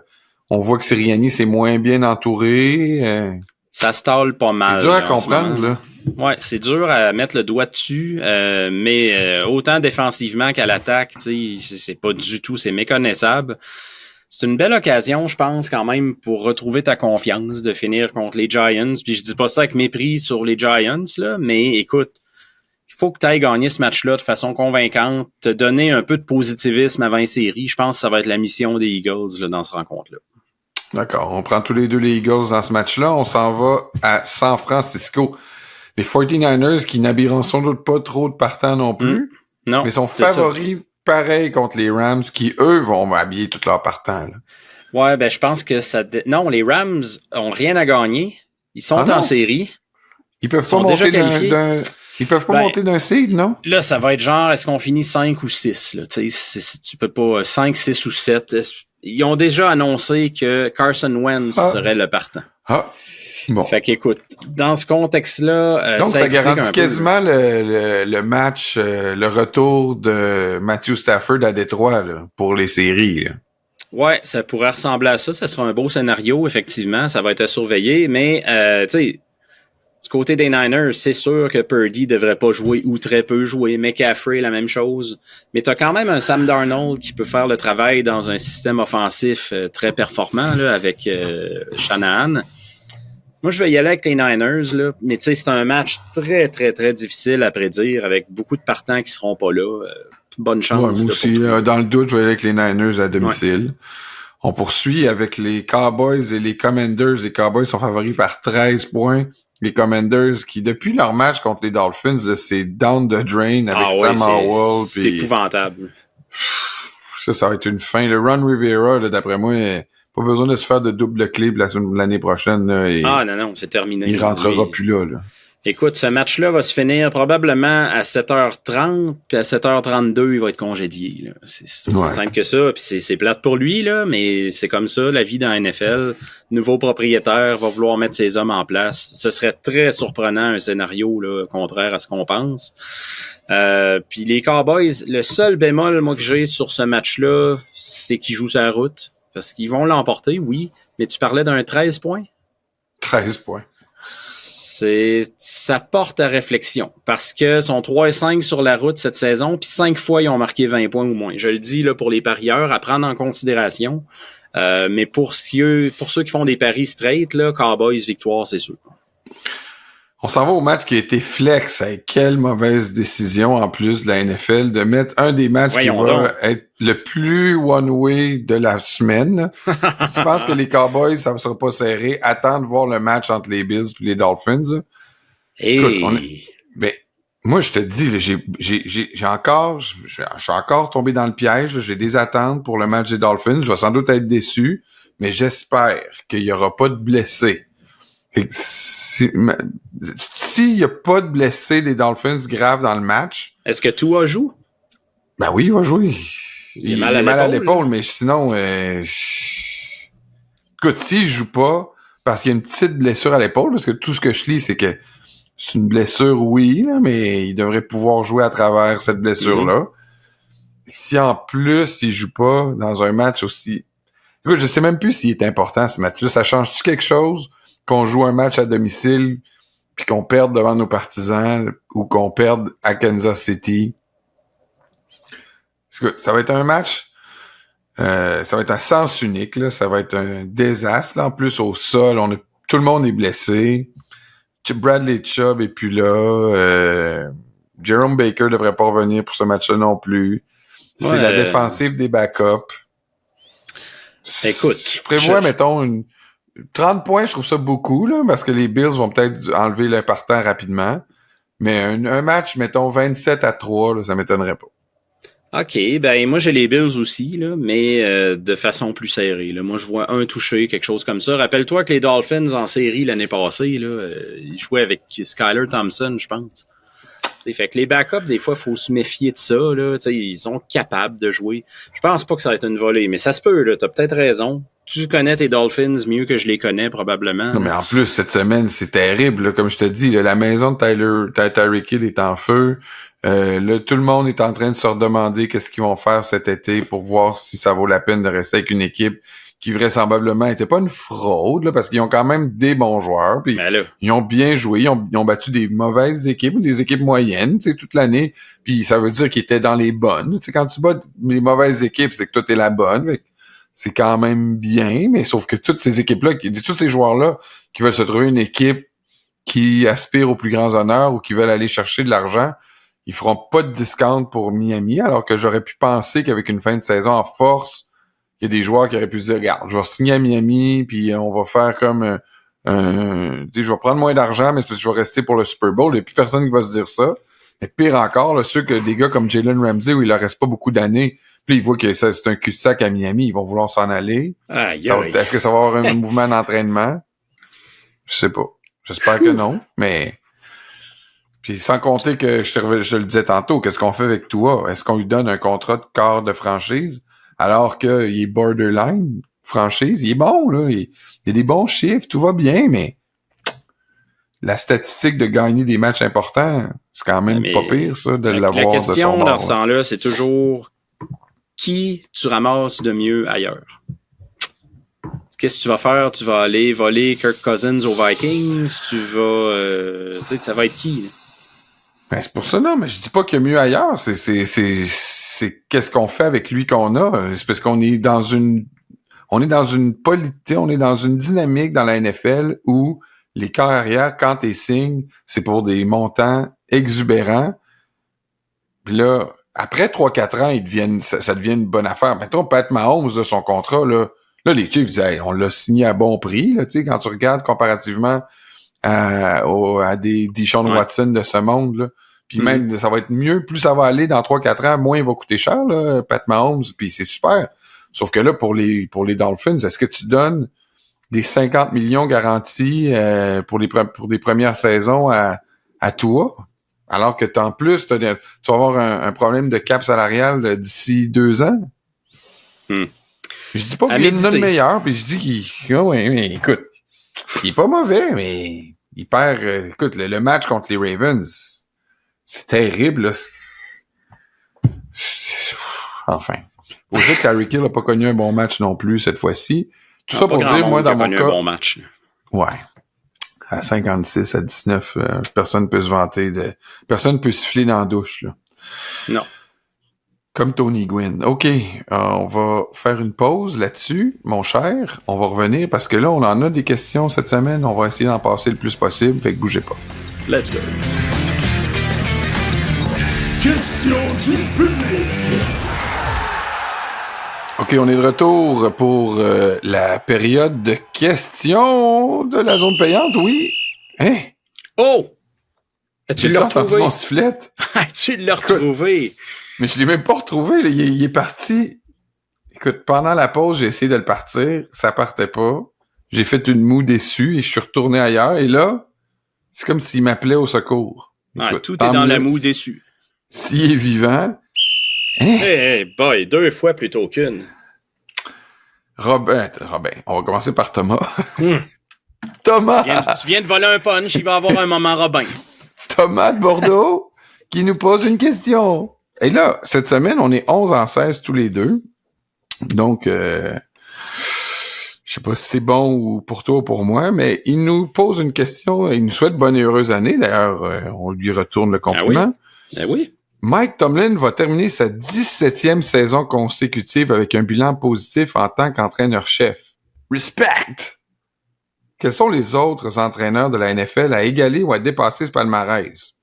on voit que Sirianni s'est moins bien entouré. Ça stalle pas mal. C'est dur à comprendre, là. Ouais, c'est dur à mettre le doigt dessus, mais autant défensivement qu'à l'attaque, tu sais, c'est pas du tout, c'est méconnaissable. C'est une belle occasion, je pense, quand même, pour retrouver ta confiance, de finir contre les Giants. Puis je dis pas ça avec mépris sur les Giants, là, mais écoute, il faut que tu ailles gagner ce match-là de façon convaincante, te donner un peu de positivisme avant les séries. Je pense que ça va être la mission des Eagles là, dans ce rencontre-là. D'accord, on prend tous les deux les Eagles dans ce match-là. On s'en va à San Francisco. Les 49ers qui n'habilleront sans doute pas trop de partants non plus, non, mais sont favoris pareil contre les Rams qui, eux, vont habiller tous leurs partants. Là. Ouais, ben je pense que ça... Non, les Rams ont rien à gagner. Ils sont en série. Ils peuvent pas monter Ils peuvent pas monter d'un seed, non? Là, ça va être genre, est-ce qu'on finit 5 ou 6? Là? Tu peux pas 5, 6 ou 7. Ils ont déjà annoncé que Carson Wentz serait le partant. Bon. Fait qu'écoute, dans ce contexte-là... Donc, ça garantit quasiment le match, le retour de Matthew Stafford à Détroit là, pour les séries. Là. Ouais, ça pourrait ressembler à ça. Ça sera un beau scénario, effectivement. Ça va être à surveiller. Mais, tu sais... Du côté des Niners, c'est sûr que Purdy devrait pas jouer ou très peu jouer. McCaffrey, la même chose. Mais t'as quand même un Sam Darnold qui peut faire le travail dans un système offensif très performant là, avec Shanahan. Moi, je vais y aller avec les Niners, là. Mais tu sais, c'est un match très, très, très difficile à prédire avec beaucoup de partants qui seront pas là. Bonne chance. Ouais, moi aussi, dans le doute, je vais aller avec les Niners à domicile. Ouais. On poursuit avec les Cowboys et les Commanders. Les Cowboys sont favoris par 13 points. Les Commanders qui, depuis leur match contre les Dolphins, là, c'est down the drain avec Sam Howell. C'est épouvantable. Ça va être une fin. Le Ron Rivera, là, d'après moi, pas besoin de se faire de double clip l'année prochaine. Là, non, c'est terminé. Il rentrera plus là. Écoute, ce match-là va se finir probablement à 7h30, puis à 7h32, il va être congédié. Là. C'est aussi simple que ça, puis c'est plate pour lui, là, mais c'est comme ça, la vie dans la NFL. Nouveau propriétaire va vouloir mettre ses hommes en place. Ce serait très surprenant, un scénario là, contraire à ce qu'on pense. Puis les Cowboys, le seul bémol moi que j'ai sur ce match-là, c'est qu'ils jouent sur la route. Parce qu'ils vont l'emporter, oui, mais tu parlais d'un 13 points? 13 points. Ça porte à réflexion parce que sont 3-5 sur la route cette saison, puis 5 fois ils ont marqué 20 points ou moins. Je le dis là pour les parieurs à prendre en considération, mais pour ceux qui font des paris straight, là, Cowboys victoire, c'est sûr. On s'en va au match qui a été flex. Avec quelle mauvaise décision en plus de la NFL de mettre un des matchs qui va être le plus one-way de la semaine. Si tu penses que les Cowboys, ça ne sera pas serré, attends de voir le match entre les Bills et les Dolphins. Écoute, moi, je te dis, là, je suis encore tombé dans le piège. Là, j'ai des attentes pour le match des Dolphins. Je vais sans doute être déçu, mais j'espère qu'il n'y aura pas de blessés. S'il n'y a pas de blessés des Dolphins graves dans le match... Est-ce que Tua joue? Ben oui, il va jouer. Il est mal à l'épaule, mais sinon... Écoute, s'il joue pas, parce qu'il y a une petite blessure à l'épaule, parce que tout ce que je lis, c'est que c'est une blessure, oui, là, mais il devrait pouvoir jouer à travers cette blessure-là. Si en plus, il joue pas dans un match aussi... Écoute, je sais même plus s'il est important, ce match-là. Ça change-tu quelque chose qu'on joue un match à domicile puis qu'on perde devant nos partisans ou qu'on perde à Kansas City? Ça va être un match, ça va être à sens unique, là. Ça va être un désastre. Là, en plus, au sol, tout le monde est blessé. Bradley Chubb est plus là. Jerome Baker devrait pas revenir pour ce match-là non plus. C'est la défensive des backups. Écoute, je prévois, mettons, 30 points, je trouve ça beaucoup, là, parce que les Bills vont peut-être enlever le partant rapidement. Mais un match, mettons, 27-3, là, ça m'étonnerait pas. OK, ben moi j'ai les Bills aussi, là, mais de façon plus serrée. Là. Moi je vois un touché, quelque chose comme ça. Rappelle-toi que les Dolphins en série l'année passée, là, ils jouaient avec Skyler Thompson, je pense. T'sais, fait que les backups, des fois, il faut se méfier de ça. Là. Ils sont capables de jouer. Je pense pas que ça va être une volée, mais ça se peut, là. T'as peut-être raison. Tu connais tes Dolphins mieux que je les connais, probablement. Non, mais en plus, cette semaine, c'est terrible. Là, comme je te dis, là, la maison de Tyreek Hill est en feu. Là, tout le monde est en train de se redemander qu'est-ce qu'ils vont faire cet été pour voir si ça vaut la peine de rester avec une équipe qui vraisemblablement était pas une fraude, là, parce qu'ils ont quand même des bons joueurs, puis ils ont bien joué, ils ont battu des mauvaises équipes ou des équipes moyennes, tu sais, toute l'année, puis ça veut dire qu'ils étaient dans les bonnes. Tu sais, quand tu bats les mauvaises équipes, c'est que toi t'es la bonne, c'est quand même bien, mais sauf que toutes ces équipes-là, tous ces joueurs-là qui veulent se trouver une équipe qui aspire aux plus grands honneurs ou qui veulent aller chercher de l'argent, ils feront pas de discount pour Miami, alors que j'aurais pu penser qu'avec une fin de saison en force, il y a des joueurs qui auraient pu se dire, regarde, je vais signer à Miami, puis on va faire comme je vais prendre moins d'argent, mais c'est parce que je vais rester pour le Super Bowl. Il n'y a plus personne qui va se dire ça. Mais pire encore, là, ceux que des gars comme Jalen Ramsey, où il leur reste pas beaucoup d'années, puis ils voient que c'est un cul-de-sac à Miami, ils vont vouloir s'en aller. Est-ce que ça va avoir un mouvement d'entraînement? Je sais pas. J'espère que non, mais... Puis sans compter que, je te le disais tantôt, qu'est-ce qu'on fait avec Tua? Est-ce qu'on lui donne un contrat de quart de franchise alors qu'il est borderline franchise? Il est bon, là. Il y a des bons chiffres, tout va bien, mais la statistique de gagner des matchs importants, c'est quand même pas pire, ça, de l'avoir de son bord. La question dans ce temps-là, c'est toujours qui tu ramasses de mieux ailleurs? Qu'est-ce que tu vas faire? Tu vas aller voler Kirk Cousins aux Vikings? Tu vas... tu sais, ça va être qui, là? Ben, c'est pour ça, non, mais je dis pas qu'il y a mieux ailleurs. C'est qu'est-ce qu'on fait avec lui qu'on a. C'est parce qu'on est dans une politique, on est dans une dynamique dans la NFL où les corps arrière, quand t'es signes, c'est pour des montants exubérants. Puis là, après 3-4 ans, ça devient une bonne affaire. Mettons, Pat Mahomes, de son contrat, là, les Chiefs disent, hey, on l'a signé à bon prix, là, tu sais, quand tu regardes comparativement à des Deshaun Watson de ce monde, là. Puis même, ça va être mieux, plus ça va aller dans 3-4 ans, moins il va coûter cher, là, Pat Mahomes, puis c'est super. Sauf que là, pour les Dolphins, est-ce que tu donnes des 50 millions garantis pour des premières saisons à toi? Alors que en plus, tu vas avoir un problème de cap salarial d'ici 2 ans? Je dis pas qu'il est le meilleur, puis je dis qu'il... ouais, mais écoute, il est pas mauvais, mais il perd... écoute, le match contre les Ravens... C'est terrible, là. Enfin. Faut dire que Tyreek Hill n'a pas connu un bon match non plus cette fois-ci. Tout ça pour dire, moi, dans mon cas... un bon match. Ouais. À 56, à 19, personne ne peut se vanter de... Personne ne peut siffler dans la douche, là. Non. Comme Tony Gwynn. OK, on va faire une pause là-dessus, mon cher. On va revenir parce que là, on en a des questions cette semaine. On va essayer d'en passer le plus possible, fait que bougez pas. Let's go. Question du public. OK, on est de retour pour la période de questions de la zone payante, oui. Hein? Oh! Tu l'as retrouvé? Mon sifflet? Tu l'as retrouvé? Mais je l'ai même pas retrouvé. Là. Il est parti. Écoute, pendant la pause, j'ai essayé de le partir. Ça partait pas. J'ai fait une moue déçue et je suis retourné ailleurs. Et là, c'est comme s'il m'appelait au secours. Écoute, tout est dans la moue déçue. S'il est vivant... Hein? Hey, boy, 2 fois plutôt qu'une. Robin, on va commencer par Thomas. Thomas! Tu viens de voler un punch, il va avoir un moment Robin. Thomas de Bordeaux, qui nous pose une question. Et là, cette semaine, on est 11-16 tous les deux. Donc, je sais pas si c'est bon ou pour toi ou pour moi, mais il nous pose une question. Il nous souhaite bonne et heureuse année. D'ailleurs, on lui retourne le compliment. Ah oui. Mike Tomlin va terminer sa 17e saison consécutive avec un bilan positif en tant qu'entraîneur-chef. Respect! Quels sont les autres entraîneurs de la NFL à égaler ou à dépasser ce palmarès?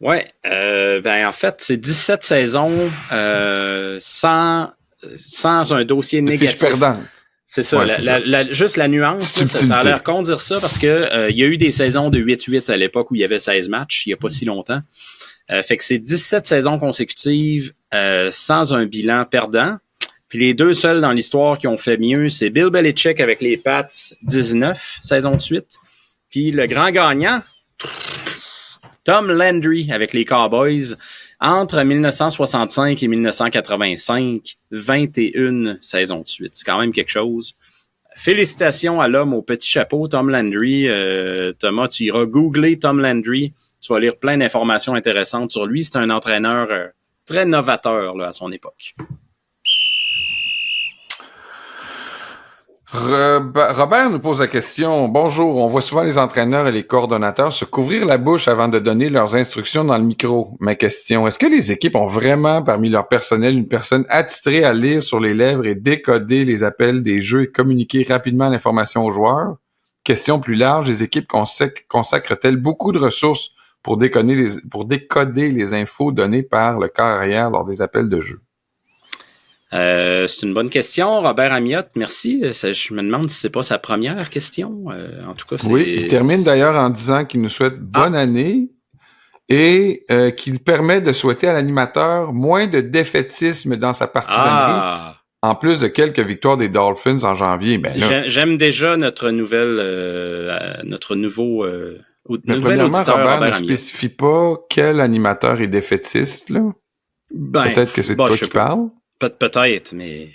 Ouais, en fait, c'est 17 saisons sans un dossier négatif. Fiche perdante. C'est ça, Ouais, juste la nuance, là, ça a l'air con de dire ça parce que il y a eu des saisons de 8-8 à l'époque où il y avait 16 matchs, il y a pas si longtemps. Fait que c'est 17 saisons consécutives sans un bilan perdant. Puis les deux seuls dans l'histoire qui ont fait mieux, c'est Bill Belichick avec les Pats, 19 saisons de suite. Puis le grand gagnant, Tom Landry avec les Cowboys, entre 1965 et 1985, 21 saisons de suite. C'est quand même quelque chose. Félicitations à l'homme au petit chapeau, Tom Landry. Thomas, tu iras googler Tom Landry. Tu vas lire plein d'informations intéressantes sur lui. C'est un entraîneur très novateur là, à son époque. Robert nous pose la question. Bonjour, on voit souvent les entraîneurs et les coordonnateurs se couvrir la bouche avant de donner leurs instructions dans le micro. Ma question, est-ce que les équipes ont vraiment parmi leur personnel une personne attitrée à lire sur les lèvres et décoder les appels des jeux et communiquer rapidement l'information aux joueurs? Question plus large, les équipes consacrent-elles beaucoup de ressources pour décoder les infos données par le corps arrière lors des appels de jeu? C'est une bonne question, Robert Amiotte, merci. Je me demande si c'est pas sa première question. En tout cas, c'est... Oui, il termine d'ailleurs en disant qu'il nous souhaite bonne année et qu'il permet de souhaiter à l'animateur moins de défaitisme dans sa partisanerie, en plus de quelques victoires des Dolphins en janvier. Ben là, j'aime déjà notre nouveau auditeur, Robert ne spécifie pas quel animateur est défaitiste, là. Peut-être que c'est toi qui parles. Peut-être, mais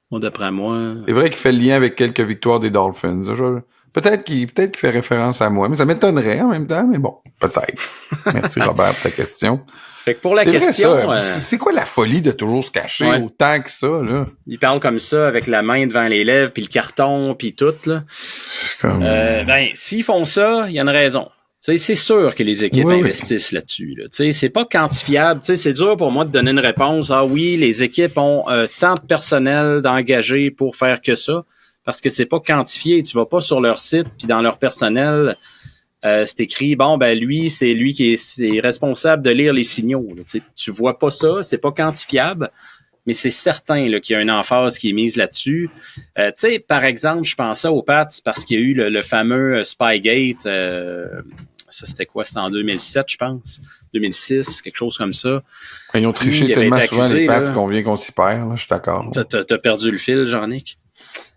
moi, d'après moi... C'est vrai qu'il fait le lien avec quelques victoires des Dolphins. Peut-être qu'il fait référence à moi, mais ça m'étonnerait en même temps, mais bon, peut-être. Merci Robert pour ta question. Fait que pour la question... Vrai, ça. C'est quoi la folie de toujours se cacher autant que ça, là? Il parle comme ça, avec la main devant les lèvres, puis le carton, puis tout, là. S'ils font ça, il y a une raison. T'sais, c'est sûr que les équipes investissent là-dessus. Là. C'est pas quantifiable. C'est dur pour moi de donner une réponse. Ah oui, les équipes ont tant de personnel d'engager pour faire que ça, parce que c'est pas quantifié. Tu vas pas sur leur site, puis dans leur personnel, c'est écrit, lui, c'est lui qui est responsable de lire les signaux. Là. Tu vois pas ça, c'est pas quantifiable, mais c'est certain là, qu'il y a une emphase qui est mise là-dessus. Par exemple, je pensais aux Pats parce qu'il y a eu le fameux Spygate. Ça, c'était quoi? C'était en 2007, je pense. 2006, quelque chose comme ça. Ils ont triché tellement souvent les Pats qu'on vient qu'on s'y perd. Là, je suis d'accord. T'as perdu le fil, Jean-Nic?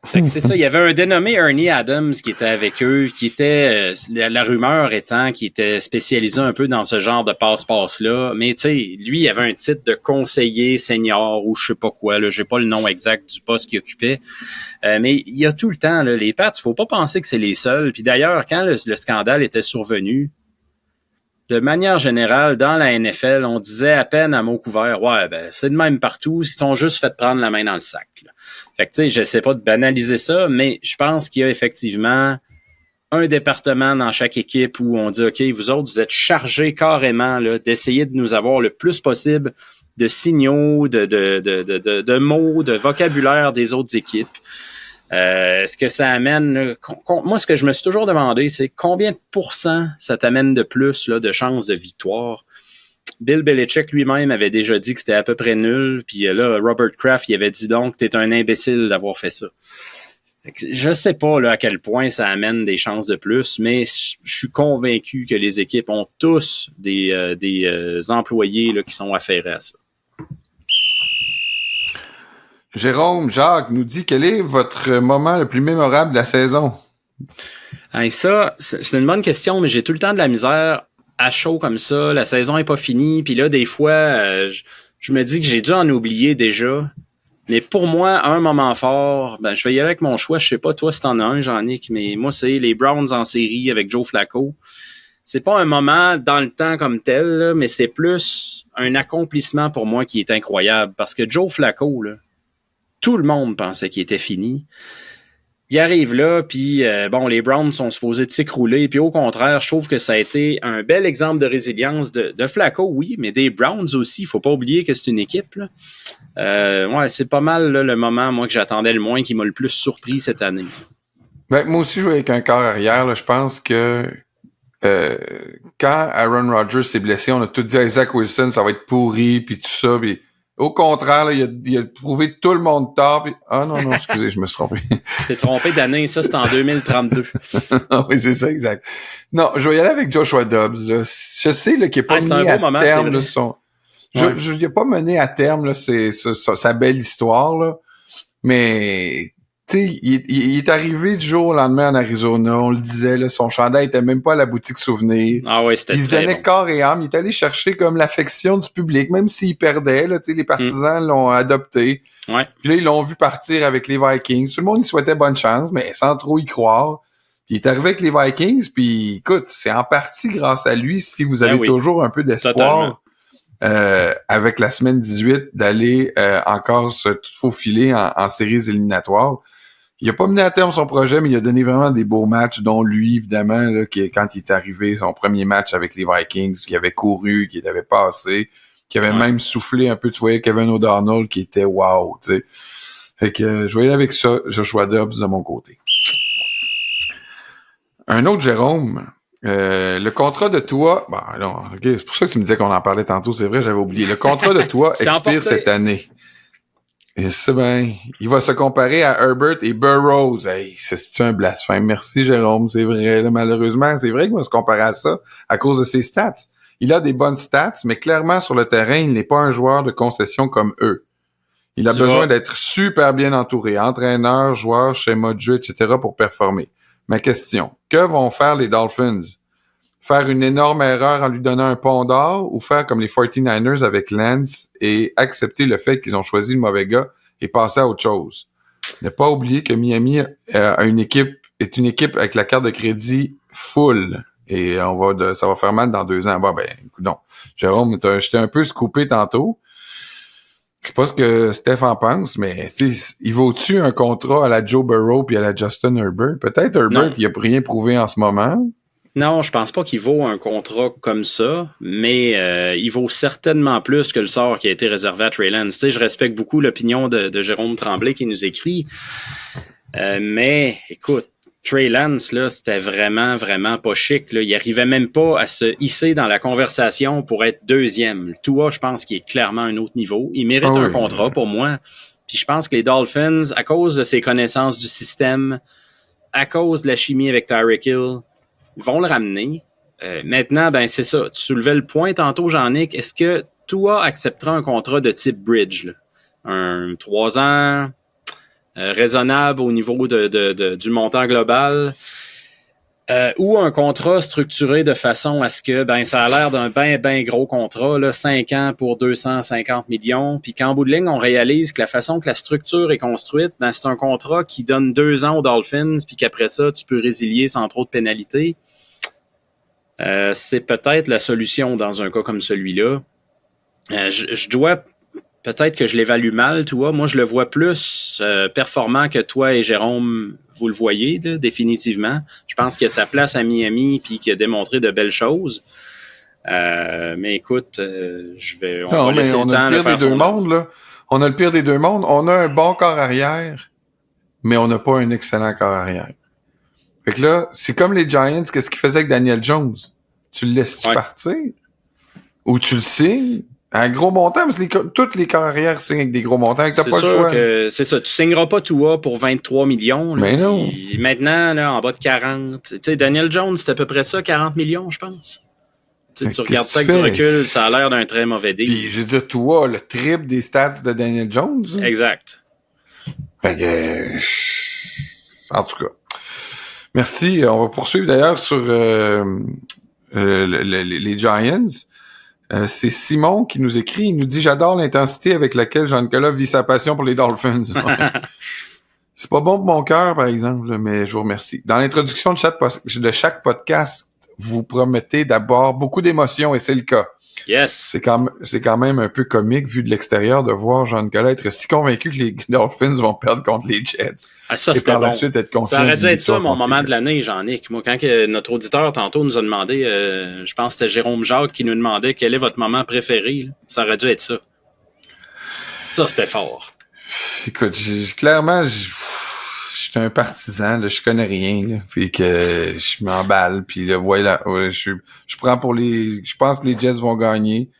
Fait que c'est ça, il y avait un dénommé Ernie Adams qui était avec eux, qui était, la rumeur étant qu'il était spécialisé un peu dans ce genre de passe-passe-là, mais tu sais, lui, il avait un titre de conseiller senior ou je sais pas quoi, là, j'ai pas le nom exact du poste qu'il occupait, mais il y a tout le temps, là, les Pats, faut pas penser que c'est les seuls, puis d'ailleurs, quand le scandale était survenu, de manière générale, dans la NFL, on disait à peine à mot couvert, c'est de même partout, ils sont juste fait prendre la main dans le sac. Là. Fait que tu sais, j'essaie pas de banaliser ça, mais je pense qu'il y a effectivement un département dans chaque équipe où on dit, OK, vous autres, vous êtes chargés carrément là, d'essayer de nous avoir le plus possible de signaux, de mots, de vocabulaire des autres équipes. Est-ce que ça amène... moi, ce que je me suis toujours demandé, c'est combien de pourcents ça t'amène de plus là, de chances de victoire? Bill Belichick lui-même avait déjà dit que c'était à peu près nul, puis là, Robert Kraft, il avait dit donc t'es un imbécile d'avoir fait ça. Je sais pas là, à quel point ça amène des chances de plus, mais je suis convaincu que les équipes ont tous des employés là, qui sont affairés à ça. Jérôme Jacques nous dit quel est votre moment le plus mémorable de la saison? Ça, c'est une bonne question, mais j'ai tout le temps de la misère à chaud comme ça. La saison est pas finie, puis là, des fois, je me dis que j'ai dû en oublier déjà. Mais pour moi, un moment fort, je vais y aller avec mon choix. Je sais pas, toi, si t'en as un, Jean-Nic, mais moi, c'est les Browns en série avec Joe Flacco. C'est pas un moment dans le temps comme tel, là, mais c'est plus un accomplissement pour moi qui est incroyable. Parce que Joe Flacco, là, tout le monde pensait qu'il était fini. Il arrive là, puis les Browns sont supposés de s'écrouler, puis au contraire, je trouve que ça a été un bel exemple de résilience de Flacco, oui, mais des Browns aussi. Il faut pas oublier que c'est une équipe. Là. C'est pas mal là, le moment, moi, que j'attendais le moins, qui m'a le plus surpris cette année. Moi aussi, je jouais avec un corps arrière. Là, je pense que quand Aaron Rodgers s'est blessé, on a tout dit à Zach Wilson, ça va être pourri, puis tout ça, puis Au contraire, là, il a prouvé tout le monde tort. Puis... Ah non, excusez, je me suis trompé. Tu t'es trompé d'année, ça, c'est en 2032. Oui, c'est ça, exact. Non, je vais y aller avec Joshua Dobbs. Là. Je sais là, qu'il n'est pas mené à terme là, son... Ouais. Il n'a pas mené à terme là, sa belle histoire, là. Mais... Tu sais, il est arrivé du jour au lendemain en Arizona, on le disait, là, son chandail était même pas à la boutique souvenir. Ah ouais, c'était il se donnait corps et âme, il est allé chercher comme l'affection du public, même s'il perdait, là, tu sais, les partisans l'ont adopté. Ouais. Puis là, ils l'ont vu partir avec les Vikings. Tout le monde lui souhaitait bonne chance, mais sans trop y croire. Puis il est arrivé avec les Vikings, puis écoute, c'est en partie grâce à lui si vous avez toujours un peu d'espoir. Avec la semaine 18, d'aller encore se faufiler en séries éliminatoires. Il a pas mené à terme son projet, mais il a donné vraiment des beaux matchs, dont lui, évidemment, là, quand il est arrivé, son premier match avec les Vikings, qui avait couru, qui avait passé, qui avait même soufflé un peu, tu voyais Kevin O'Donnell, qui était wow, tu sais. Fait que je vais aller avec ça, Joshua Dobbs de mon côté. Un autre Jérôme, le contrat de toi, bon, alors, ok, c'est pour ça que tu me disais qu'on en parlait tantôt, c'est vrai, j'avais oublié. Le contrat de toi expire cette année. Et c'est bien. Il va se comparer à Herbert et Burroughs. Hey, c'est un blasphème. Merci, Jérôme. C'est vrai, là, malheureusement. C'est vrai qu'il va se comparer à ça à cause de ses stats. Il a des bonnes stats, mais clairement, sur le terrain, il n'est pas un joueur de concession comme eux. Il a besoin d'être super bien entouré. Entraîneur, joueur, schéma de jeu, etc. pour performer. Ma question. Que vont faire les Dolphins? Faire une énorme erreur en lui donnant un pont d'or ou faire comme les 49ers avec Lance et accepter le fait qu'ils ont choisi le mauvais gars et passer à autre chose. Ne pas oublier que Miami est une équipe avec la carte de crédit full et ça va faire mal dans 2 ans. Bon, écoute donc. Jérôme, j'étais un peu scoopé tantôt. Je sais pas ce que Steph en pense, mais il vaut-tu un contrat à la Joe Burrow puis à la Justin Herbert? Peut-être Herbert, il a rien prouvé en ce moment. Non, je pense pas qu'il vaut un contrat comme ça, mais il vaut certainement plus que le sort qui a été réservé à Trey Lance. Tu sais, je respecte beaucoup l'opinion de Jérôme Tremblay qui nous écrit, mais écoute, Trey Lance, là, c'était vraiment, vraiment pas chic. Là. Il arrivait même pas à se hisser dans la conversation pour être deuxième. Tua, je pense qu'il est clairement à un autre niveau. Il mérite un contrat pour moi. Puis je pense que les Dolphins, à cause de ses connaissances du système, à cause de la chimie avec Tyreek Hill, vont le ramener. Maintenant, c'est ça. Tu soulevais le point tantôt, Jean-Nic. Est-ce que Tua acceptera un contrat de type bridge? Là? Un 3 ans raisonnable au niveau du montant global ou un contrat structuré de façon à ce que ça a l'air d'un ben gros contrat, là, 5 ans pour 250 millions, puis qu'en bout de ligne, on réalise que la façon que la structure est construite, c'est un contrat qui donne 2 ans aux Dolphins, puis qu'après ça, tu peux résilier sans trop de pénalités. C'est peut-être la solution dans un cas comme celui-là. Je dois... Peut-être que je l'évalue mal, toi. Moi, je le vois plus performant que toi et Jérôme, vous le voyez, là, définitivement. Je pense qu'il a sa place à Miami puis qu'il a démontré de belles choses. Mais écoute, on va laisser le temps de faire son mondes, là. On a le pire des deux mondes. On a un bon corps arrière, mais on n'a pas un excellent corps arrière. Fait que là, c'est comme les Giants, qu'est-ce qu'ils faisaient avec Daniel Jones? Tu le laisses-tu partir? Ou tu le signes? Un gros montant, parce que toutes les carrières signent avec des gros montants, et que t'as pas le choix. C'est ça, tu signeras pas Tua pour 23 millions. Là, mais non. Maintenant, là, en bas de 40. Tu sais, Daniel Jones, c'est à peu près ça, 40 millions, je pense. Tu regardes ça avec du recul, ça a l'air d'un très mauvais deal. Puis, je veux dire, Tua, le triple des stats de Daniel Jones. Exact. Fait que, en tout cas. Merci. On va poursuivre d'ailleurs sur les Giants. C'est Simon qui nous écrit, il nous dit « J'adore l'intensité avec laquelle Jean-Nicolas vit sa passion pour les Dolphins. » C'est pas bon pour mon cœur, par exemple, mais je vous remercie. Dans l'introduction de chaque podcast, vous promettez d'abord beaucoup d'émotions, et c'est le cas. Yes. C'est quand même un peu comique, vu de l'extérieur, de voir Jean-Nicolas être si convaincu que les Dolphins vont perdre contre les Jets. Ah, ça, et par la suite être confiant. Ça aurait dû être ça, mon moment de l'année, Jean-Nic. Moi, quand notre auditeur, tantôt, nous a demandé, je pense que c'était Jérôme Jacques qui nous demandait quel est votre moment préféré, là. Ça aurait dû être ça. Ça, c'était fort. Écoute, clairement, j'étais un partisan, là, je connais rien, là, puis que je m'emballe, puis là, voilà, je prends je pense que les Jets vont gagner.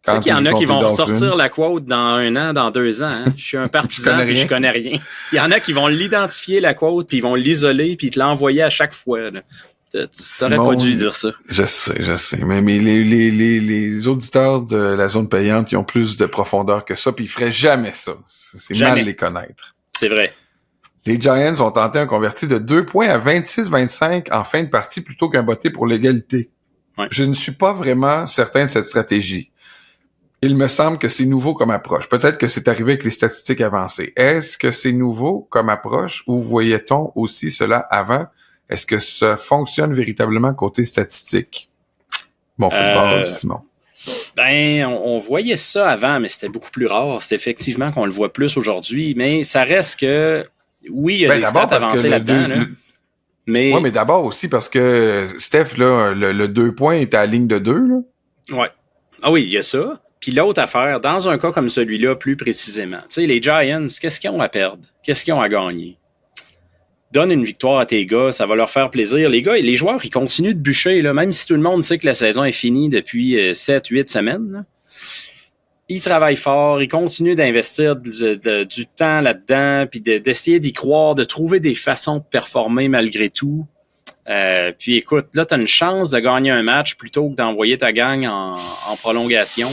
Tu sais qu'il y en a qui vont Dolphins. ressortir la quote dans 1 an, dans 2 ans. Hein? Je suis un partisan puis je connais rien. Il y en a qui vont l'identifier, la quote, puis ils vont l'isoler, puis te l'envoyer à chaque fois. Là. Tu n'aurais pas dû dire ça. Je sais. Mais les auditeurs de la zone payante, ils ont plus de profondeur que ça, puis ils feraient jamais ça. C'est jamais. Mal les connaître. C'est vrai. Les Giants ont tenté un converti de 2 points à 26-25 en fin de partie plutôt qu'un botté pour l'égalité. Ouais. Je ne suis pas vraiment certain de cette stratégie. Il me semble que c'est nouveau comme approche. Peut-être que c'est arrivé avec les statistiques avancées. Est-ce que c'est nouveau comme approche ou voyait-on aussi cela avant? Est-ce que ça fonctionne véritablement côté statistique? Bon football, Simon. Ben, on voyait ça avant, mais c'était beaucoup plus rare. C'est effectivement qu'on le voit plus aujourd'hui, mais ça reste que, oui, il y a des stats avancées là-dedans, là. Mais... Oui, mais d'abord aussi parce que Steph, là, le 2 points était à la ligne de 2, là. Ouais. Ah oui, il y a ça. Puis l'autre affaire, dans un cas comme celui-là, plus précisément, tu sais, les Giants, qu'est-ce qu'ils ont à perdre? Qu'est-ce qu'ils ont à gagner? Donne une victoire à tes gars, ça va leur faire plaisir. Les gars, les joueurs, ils continuent de bûcher, là, même si tout le monde sait que la saison est finie depuis 7-8 semaines. Là. Ils travaillent fort, ils continuent d'investir du temps là-dedans, puis d'essayer d'y croire, de trouver des façons de performer malgré tout. Puis écoute, là, tu as une chance de gagner un match plutôt que d'envoyer ta gang en prolongation.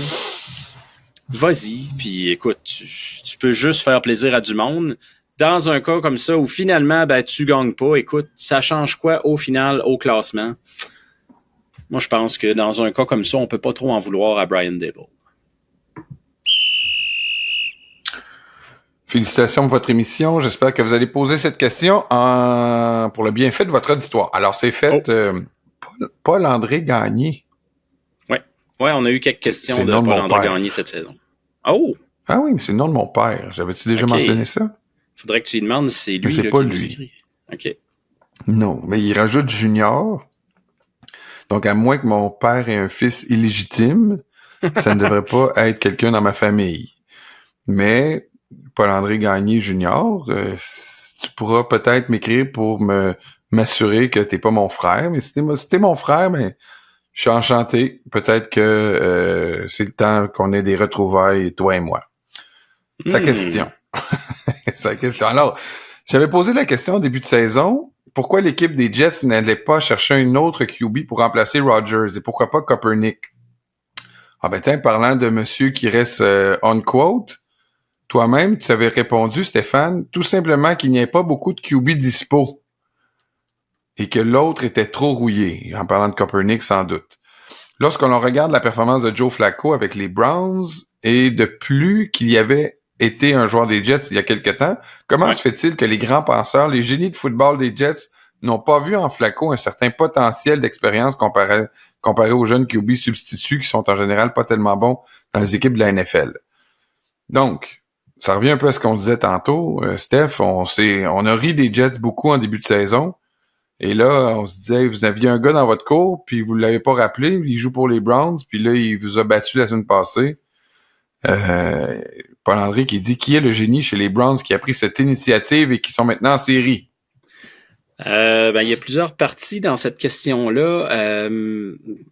Vas-y, puis écoute, tu peux juste faire plaisir à du monde. Dans un cas comme ça où finalement, ben, tu gagnes pas, écoute, ça change quoi au final, au classement? Moi, je pense que dans un cas comme ça, on peut pas trop en vouloir à Brian Daboll. Félicitations pour votre émission. J'espère que vous allez poser cette question pour le bienfait de votre auditoire. Alors, c'est fait Paul-André Gagné. Oui, on a eu quelques questions de Paul-André Gagné cette saison. Oh! Ah oui, mais c'est le nom de mon père. J'avais-tu déjà mentionné ça? Faudrait que tu lui demandes si c'est lui c'est là, pas qui lui. nous écrit. OK. Non, mais il rajoute Junior. Donc, à moins que mon père ait un fils illégitime, ça ne devrait pas être quelqu'un dans ma famille. Mais Paul-André Gagné Junior, tu pourras peut-être m'écrire pour m'assurer que t'es pas mon frère. Mais si t'es mon frère, mais je suis enchanté. Peut-être que c'est le temps qu'on ait des retrouvailles, toi et moi. Sa question. Sa question. Alors, j'avais posé la question au début de saison. Pourquoi l'équipe des Jets n'allait pas chercher une autre QB pour remplacer Rodgers? Et pourquoi pas Kaepernick? Ah ben tiens, parlant de monsieur qui reste on quote, toi-même, tu avais répondu, Stéphane, tout simplement qu'il n'y ait pas beaucoup de QB dispo et que l'autre était trop rouillé, en parlant de Kaepernick sans doute. Lorsque l'on regarde la performance de Joe Flacco avec les Browns et de plus qu'il y avait été un joueur des Jets il y a quelque temps, comment se fait-il que les grands penseurs, les génies de football des Jets n'ont pas vu en Flacco un certain potentiel d'expérience comparé aux jeunes QB substituts qui sont en général pas tellement bons dans les équipes de la NFL? Donc, ça revient un peu à ce qu'on disait tantôt, Steph, on a ri des Jets beaucoup en début de saison, et là, on se disait, vous aviez un gars dans votre cour, puis vous l'avez pas rappelé, il joue pour les Browns, puis là, il vous a battu la semaine passée. Paul-André qui dit, qui est le génie chez les Browns qui a pris cette initiative et qui sont maintenant en série? Il y a plusieurs parties dans cette question-là.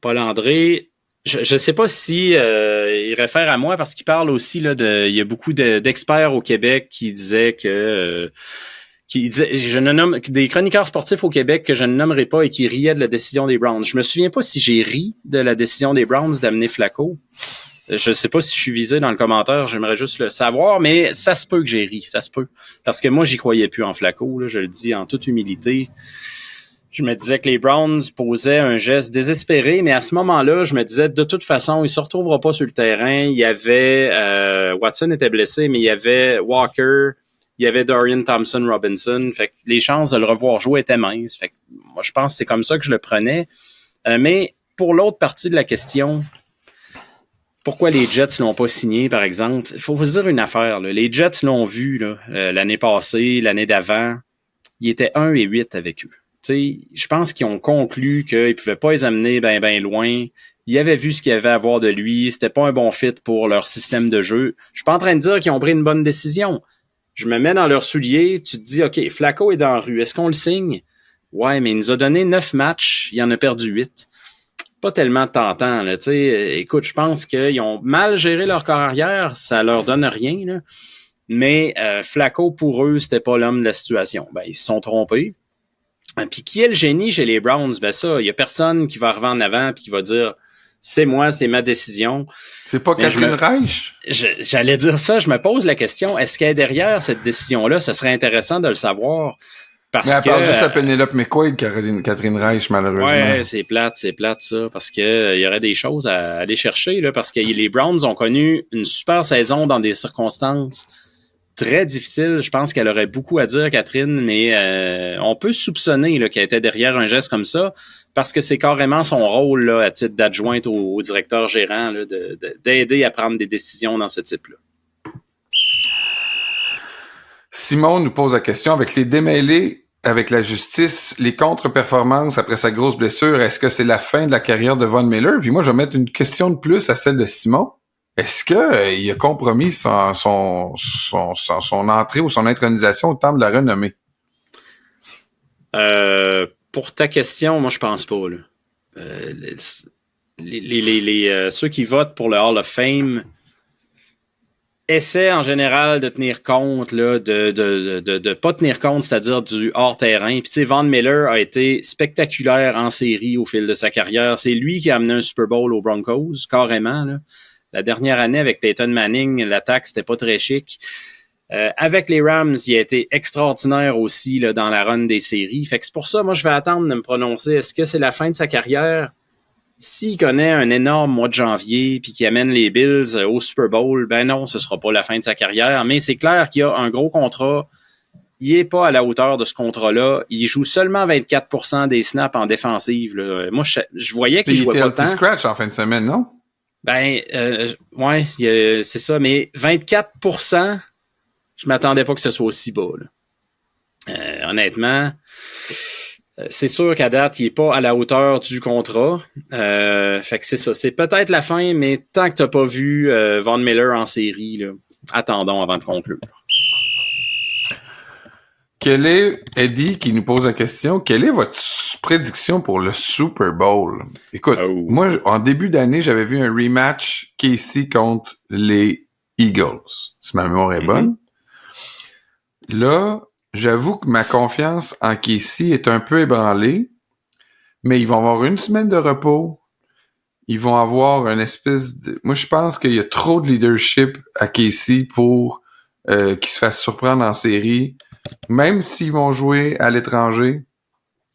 Paul-André, je sais pas si il réfère à moi parce qu'il parle aussi là il y a beaucoup d'experts au Québec qui disaient que je ne nomme des chroniqueurs sportifs au Québec que je ne nommerai pas et qui riaient de la décision des Browns. Je me souviens pas si j'ai ri de la décision des Browns d'amener Flacco. Je sais pas si je suis visé dans le commentaire, j'aimerais juste le savoir, mais ça se peut que j'ai ri, ça se peut. Parce que moi, j'y croyais plus en Flacco, là, je le dis en toute humilité. Je me disais que les Browns posaient un geste désespéré, mais à ce moment-là, je me disais, de toute façon, il se retrouvera pas sur le terrain. Il y avait, Watson était blessé, mais il y avait Walker, il y avait Dorian Thompson-Robinson. Fait que les chances de le revoir jouer étaient minces. Fait que moi, je pense que c'est comme ça que je le prenais. Mais pour l'autre partie de la question, pourquoi les Jets l'ont pas signé, par exemple? Il faut vous dire une affaire. Là. Les Jets l'ont vu là, l'année passée, l'année d'avant. Ils étaient 1-8 avec eux. T'sais, je pense qu'ils ont conclu qu'ils ne pouvaient pas les amener ben loin. Ils avaient vu ce qu'il y avait à voir de lui. C'était pas un bon fit pour leur système de jeu. Je suis pas en train de dire qu'ils ont pris une bonne décision. Je me mets dans leurs souliers. Tu te dis, OK, Flacco est dans la rue. Est-ce qu'on le signe? Ouais, mais il nous a donné 9 matchs. Il en a perdu 8. pas tellement tentant. Là, écoute, je pense qu'ils ont mal géré leur carrière, ça leur donne rien. Là. Mais Flacco, pour eux, c'était pas l'homme de la situation. Ben, ils se sont trompés. Puis qui est le génie chez les Browns? Ben ça, il y a personne qui va arriver en avant et qui va dire c'est moi, c'est ma décision. C'est pas Catherine Reich? J'allais dire ça, je me pose la question, est-ce qu'elle est derrière cette décision-là? Ce serait intéressant de le savoir. Parce mais elle que, parle juste à Penelope McQuaid, Catherine Reich, malheureusement. Ouais, c'est plate ça, parce que il y aurait des choses à aller chercher, là, parce que les Browns ont connu une super saison dans des circonstances très difficiles. Je pense qu'elle aurait beaucoup à dire, Catherine, mais on peut soupçonner là, qu'elle était derrière un geste comme ça, parce que c'est carrément son rôle là, à titre d'adjointe au directeur gérant là, d'aider à prendre des décisions dans ce type-là. Simon nous pose la question, avec les démêlés avec la justice, les contre-performances après sa grosse blessure, est-ce que c'est la fin de la carrière de Von Miller? Puis moi, je vais mettre une question de plus à celle de Simon. Est-ce que il a compromis son entrée ou son intronisation au temple de la renommée? Pour ta question, moi, je pense pas. Là. Ceux qui votent pour le Hall of Fame essaient en général de tenir compte, là, de pas tenir compte, c'est-à-dire du hors-terrain. Puis tu sais, Von Miller a été spectaculaire en série au fil de sa carrière. C'est lui qui a amené un Super Bowl aux Broncos, carrément. Là. La dernière année avec Peyton Manning, l'attaque, c'était pas très chic. Avec les Rams, il a été extraordinaire aussi là, dans la run des séries. Fait que c'est pour ça, moi, je vais attendre de me prononcer. Est-ce que c'est la fin de sa carrière? S'il connaît un énorme mois de janvier puis qu'il amène les Bills au Super Bowl, ben non, ce sera pas la fin de sa carrière. Mais c'est clair qu'il y a un gros contrat. Il est pas à la hauteur de ce contrat-là. Il joue seulement 24% des snaps en défensive. Là. Moi, je voyais qu'il jouait pas le temps. Il était scratch en fin de semaine, non? Ben, ouais, c'est ça. Mais 24%, je m'attendais pas que ce soit aussi bas. Là. Honnêtement, c'est sûr qu'à date, il est pas à la hauteur du contrat. Fait que c'est ça. C'est peut-être la fin, mais tant que t'as pas vu Von Miller en série, là, attendons avant de conclure. Quelle est, Eddie qui nous pose la question, quelle est votre prédiction pour le Super Bowl? Écoute, moi, en début d'année, j'avais vu un rematch KC contre les Eagles. Si ma mémoire est bonne. Là, j'avoue que ma confiance en KC est un peu ébranlée, mais ils vont avoir une semaine de repos. Ils vont avoir une espèce de... Moi, je pense qu'il y a trop de leadership à KC pour qu'ils se fassent surprendre en série. Même s'ils vont jouer à l'étranger,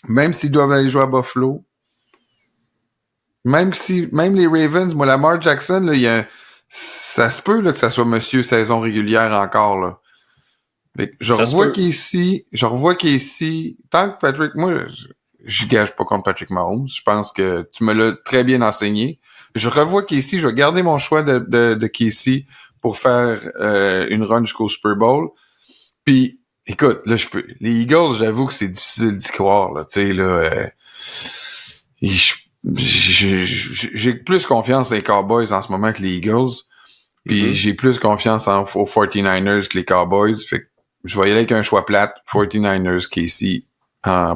même s'ils doivent aller jouer à Buffalo, même les Ravens, moi, Lamar Jackson, là, ça se peut là, que ça soit monsieur saison régulière encore. Là. Je revois qu'ici, tant que Patrick, moi, je gage pas contre Patrick Mahomes, je pense que tu me l'as très bien enseigné. Je revois qu'ici, je vais garder mon choix de Casey pour faire une run jusqu'au Super Bowl. Puis, écoute, là, les Eagles, j'avoue que c'est difficile d'y croire, là, tu sais, là, j'ai plus confiance dans les Cowboys en ce moment que les Eagles, puis j'ai plus confiance aux 49ers que les Cowboys, fait que je vais y aller avec un choix plate, 49ers, KC,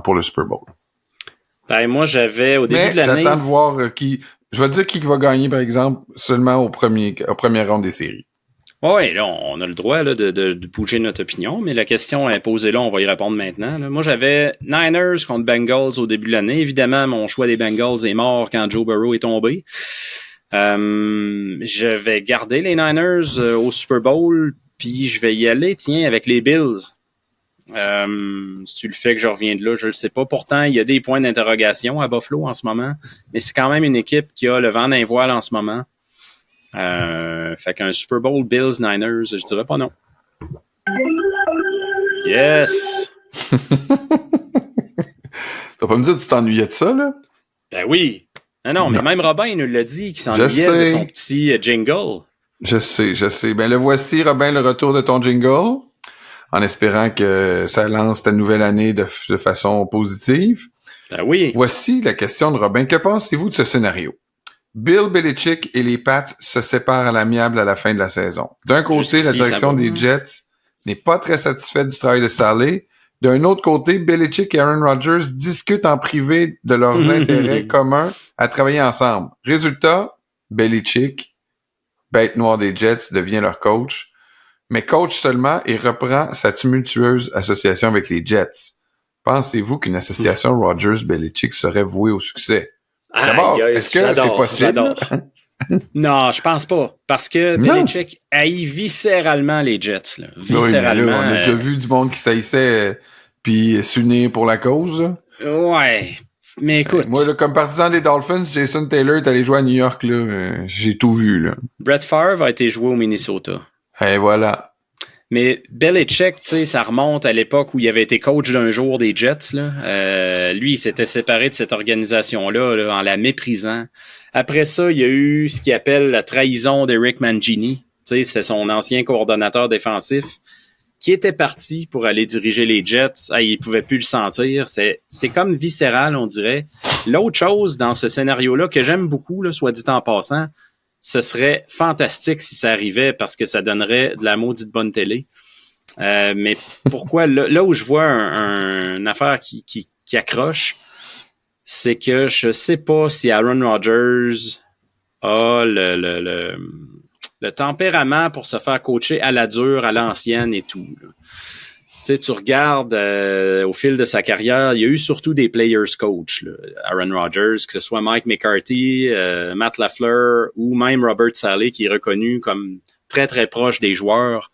pour le Super Bowl. Ben, moi, j'avais, au début de l'année... j'attends de voir je vais te dire qui va gagner, par exemple, seulement au premier round des séries. Oui, là, on a le droit là, de bouger notre opinion, mais la question est posée là, on va y répondre maintenant. Là. Moi, j'avais Niners contre Bengals au début de l'année. Évidemment, mon choix des Bengals est mort quand Joe Burrow est tombé. Je vais garder les Niners au Super Bowl, puis je vais y aller, tiens, avec les Bills. Si tu le fais que je reviens de là, je le sais pas. Pourtant, il y a des points d'interrogation à Buffalo en ce moment, mais c'est quand même une équipe qui a le vent d'un voile en ce moment. Fait qu'un Super Bowl Bills-Niners, je dirais pas non. Yes! T'as pas me dire que tu t'ennuyais de ça, là? Ben oui! Non, mais même Robin nous l'a dit, qu'il s'ennuyait de son petit jingle. Je sais. Ben le voici, Robin, le retour de ton jingle, en espérant que ça lance ta nouvelle année de façon positive. Ben oui! Voici la question de Robin. Que pensez-vous de ce scénario? Bill Belichick et les Pats se séparent à l'amiable à la fin de la saison. D'un côté, la direction des Jets n'est pas très satisfaite du travail de Saleh, D'un autre côté, Belichick et Aaron Rodgers discutent en privé de leurs intérêts communs à travailler ensemble. Résultat, Belichick, bête noire des Jets, devient leur coach, mais coach seulement et reprend sa tumultueuse association avec les Jets. Pensez-vous qu'une association Rodgers-Belichick serait vouée au succès? D'abord, est-ce que c'est possible? Non, je pense pas. Parce que Belichick haït viscéralement les Jets. Là. Viscéralement. Oui, là, on a déjà vu du monde qui s'haïssait puis s'unir pour la cause. Là. Ouais. Mais écoute. Moi, là, comme partisan des Dolphins, Jason Taylor est allé jouer à New York. Là, j'ai tout vu. Là. Brett Favre a été joué au Minnesota. Et voilà. Mais Belichick, tu sais, ça remonte à l'époque où il avait été coach d'un jour des Jets. Là. Lui, il s'était séparé de cette organisation-là là, en la méprisant. Après ça, il y a eu ce qu'il appelle la trahison d'Eric Mangini. Tu sais, c'est son ancien coordonnateur défensif qui était parti pour aller diriger les Jets. Il pouvait plus le sentir. C'est comme viscéral, on dirait. L'autre chose dans ce scénario-là que j'aime beaucoup, là, soit dit en passant, ce serait fantastique si ça arrivait parce que ça donnerait de la maudite bonne télé. Mais pourquoi? Là où je vois une affaire qui accroche, c'est que je sais pas si Aaron Rodgers a le tempérament pour se faire coacher à la dure, à l'ancienne et tout. Tu sais, tu regardes au fil de sa carrière, il y a eu surtout des players coach, là, Aaron Rodgers, que ce soit Mike McCarthy, Matt LaFleur ou même Robert Saleh, qui est reconnu comme très, très proche des joueurs.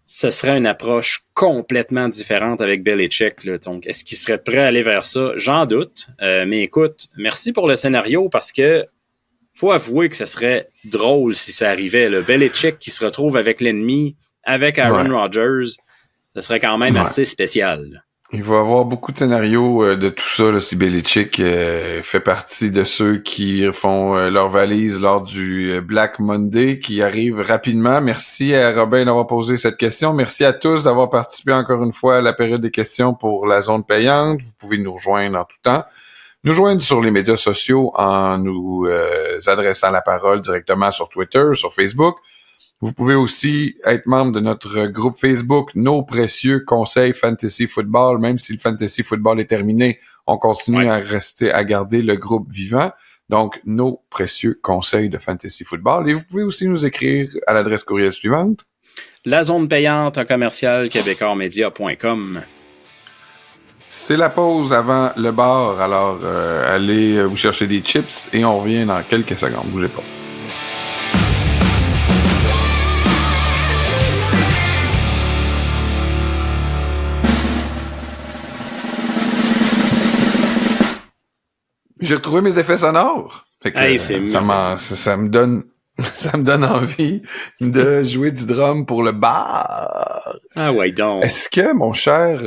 Ce serait une approche complètement différente avec Belichick. Là. Donc, est-ce qu'il serait prêt à aller vers ça? J'en doute. Mais écoute, merci pour le scénario parce que faut avouer que ce serait drôle si ça arrivait. Là. Belichick qui se retrouve avec l'ennemi, avec Aaron Rodgers, ce serait quand même assez spécial. Il va y avoir beaucoup de scénarios de tout ça là, si Belichick fait partie de ceux qui font leur valise lors du Black Monday qui arrive rapidement. Merci à Robin d'avoir posé cette question. Merci à tous d'avoir participé encore une fois à la période des questions pour la zone payante. Vous pouvez nous rejoindre en tout temps. Nous joindre sur les médias sociaux en nous adressant la parole directement sur Twitter, sur Facebook. Vous pouvez aussi être membre de notre groupe Facebook, Nos précieux conseils Fantasy Football. Même si le Fantasy Football est terminé, on continue à garder le groupe vivant. Donc, Nos précieux conseils de Fantasy Football. Et vous pouvez aussi nous écrire à l'adresse courriel suivante. La zone payante en commercial québécoismedia.com. C'est la pause avant le bar. Alors, allez vous chercher des chips et on revient dans quelques secondes. Bougez pas. J'ai retrouvé mes effets sonores. Fait que, ça me donne envie de jouer du drum pour le bar. Ah ouais, donc. Est-ce que, mon cher,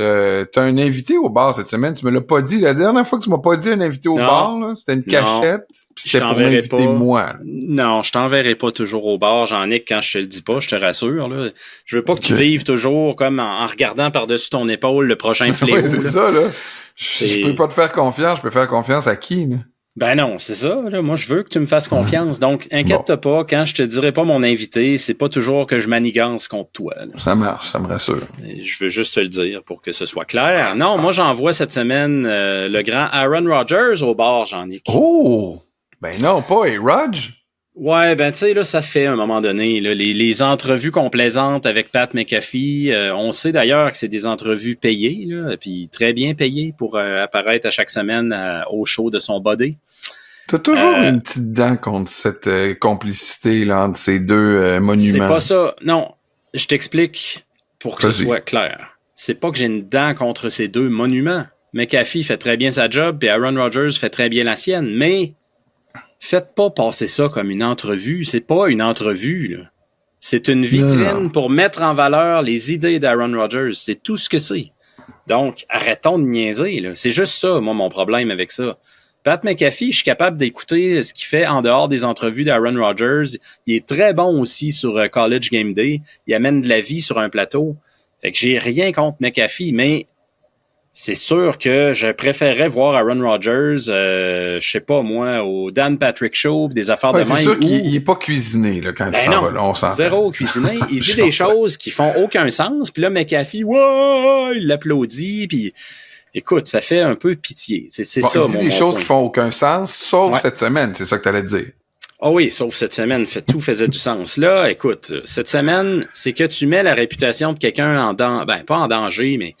t'as un invité au bar cette semaine? Tu me l'as pas dit. La dernière fois que tu m'as pas dit un invité au bar, là, c'était une cachette. Puis c'était pour m'inviter moi. Non, je t'enverrai pas toujours au bar. J'en ai que quand je te le dis pas, je te rassure. Là. Je veux pas que tu vives toujours comme en regardant par-dessus ton épaule le prochain fléau. Oui, c'est ça, là. Je peux pas te faire confiance. Je peux faire confiance à qui, là? Ben non, c'est ça. Là. Moi, je veux que tu me fasses confiance. Donc, inquiète-toi pas. Quand je te dirai pas mon invité, c'est pas toujours que je manigance contre toi. Là. Ça marche, ça me rassure. Je veux juste te le dire pour que ce soit clair. Non, moi, j'envoie cette semaine le grand Aaron Rodgers au bar, Jean-Nic. Oh! Ben non, pas A-Rodge. Ouais, ben tu sais, là, ça fait à un moment donné, là, les entrevues complaisantes avec Pat McAfee, on sait d'ailleurs que c'est des entrevues payées, là, puis très bien payées pour apparaître à chaque semaine au show de son body. T'as toujours une petite dent contre cette complicité là, entre ces deux monuments. C'est pas ça. Non, je t'explique pour que ce soit clair. C'est pas que j'ai une dent contre ces deux monuments. McAfee fait très bien sa job, puis Aaron Rodgers fait très bien la sienne, mais faites pas passer ça comme une entrevue. C'est pas une entrevue, là. C'est une vitrine pour mettre en valeur les idées d'Aaron Rodgers. C'est tout ce que c'est. Donc, arrêtons de niaiser, là. C'est juste ça, moi, mon problème avec ça. Pat McAfee, je suis capable d'écouter ce qu'il fait en dehors des entrevues d'Aaron Rodgers. Il est très bon aussi sur College Game Day. Il amène de la vie sur un plateau. Fait que j'ai rien contre McAfee, mais c'est sûr que je préférerais voir Aaron Rodgers, je sais pas moi, au Dan Patrick Show, des affaires de même. C'est sûr qu'il est pas cuisiné là, quand il s'en va. Là, on s'entend. Zéro cuisiné. Il dit des choses qui font aucun sens. Puis là, McAfee, ouais, il l'applaudit. Puis écoute, ça fait un peu pitié. C'est ça, il dit des choses qui font aucun sens, sauf cette semaine. C'est ça que tu allais dire. Ah oui, sauf cette semaine, tout faisait du sens. Là, écoute, cette semaine, c'est que tu mets la réputation de quelqu'un pas en danger, mais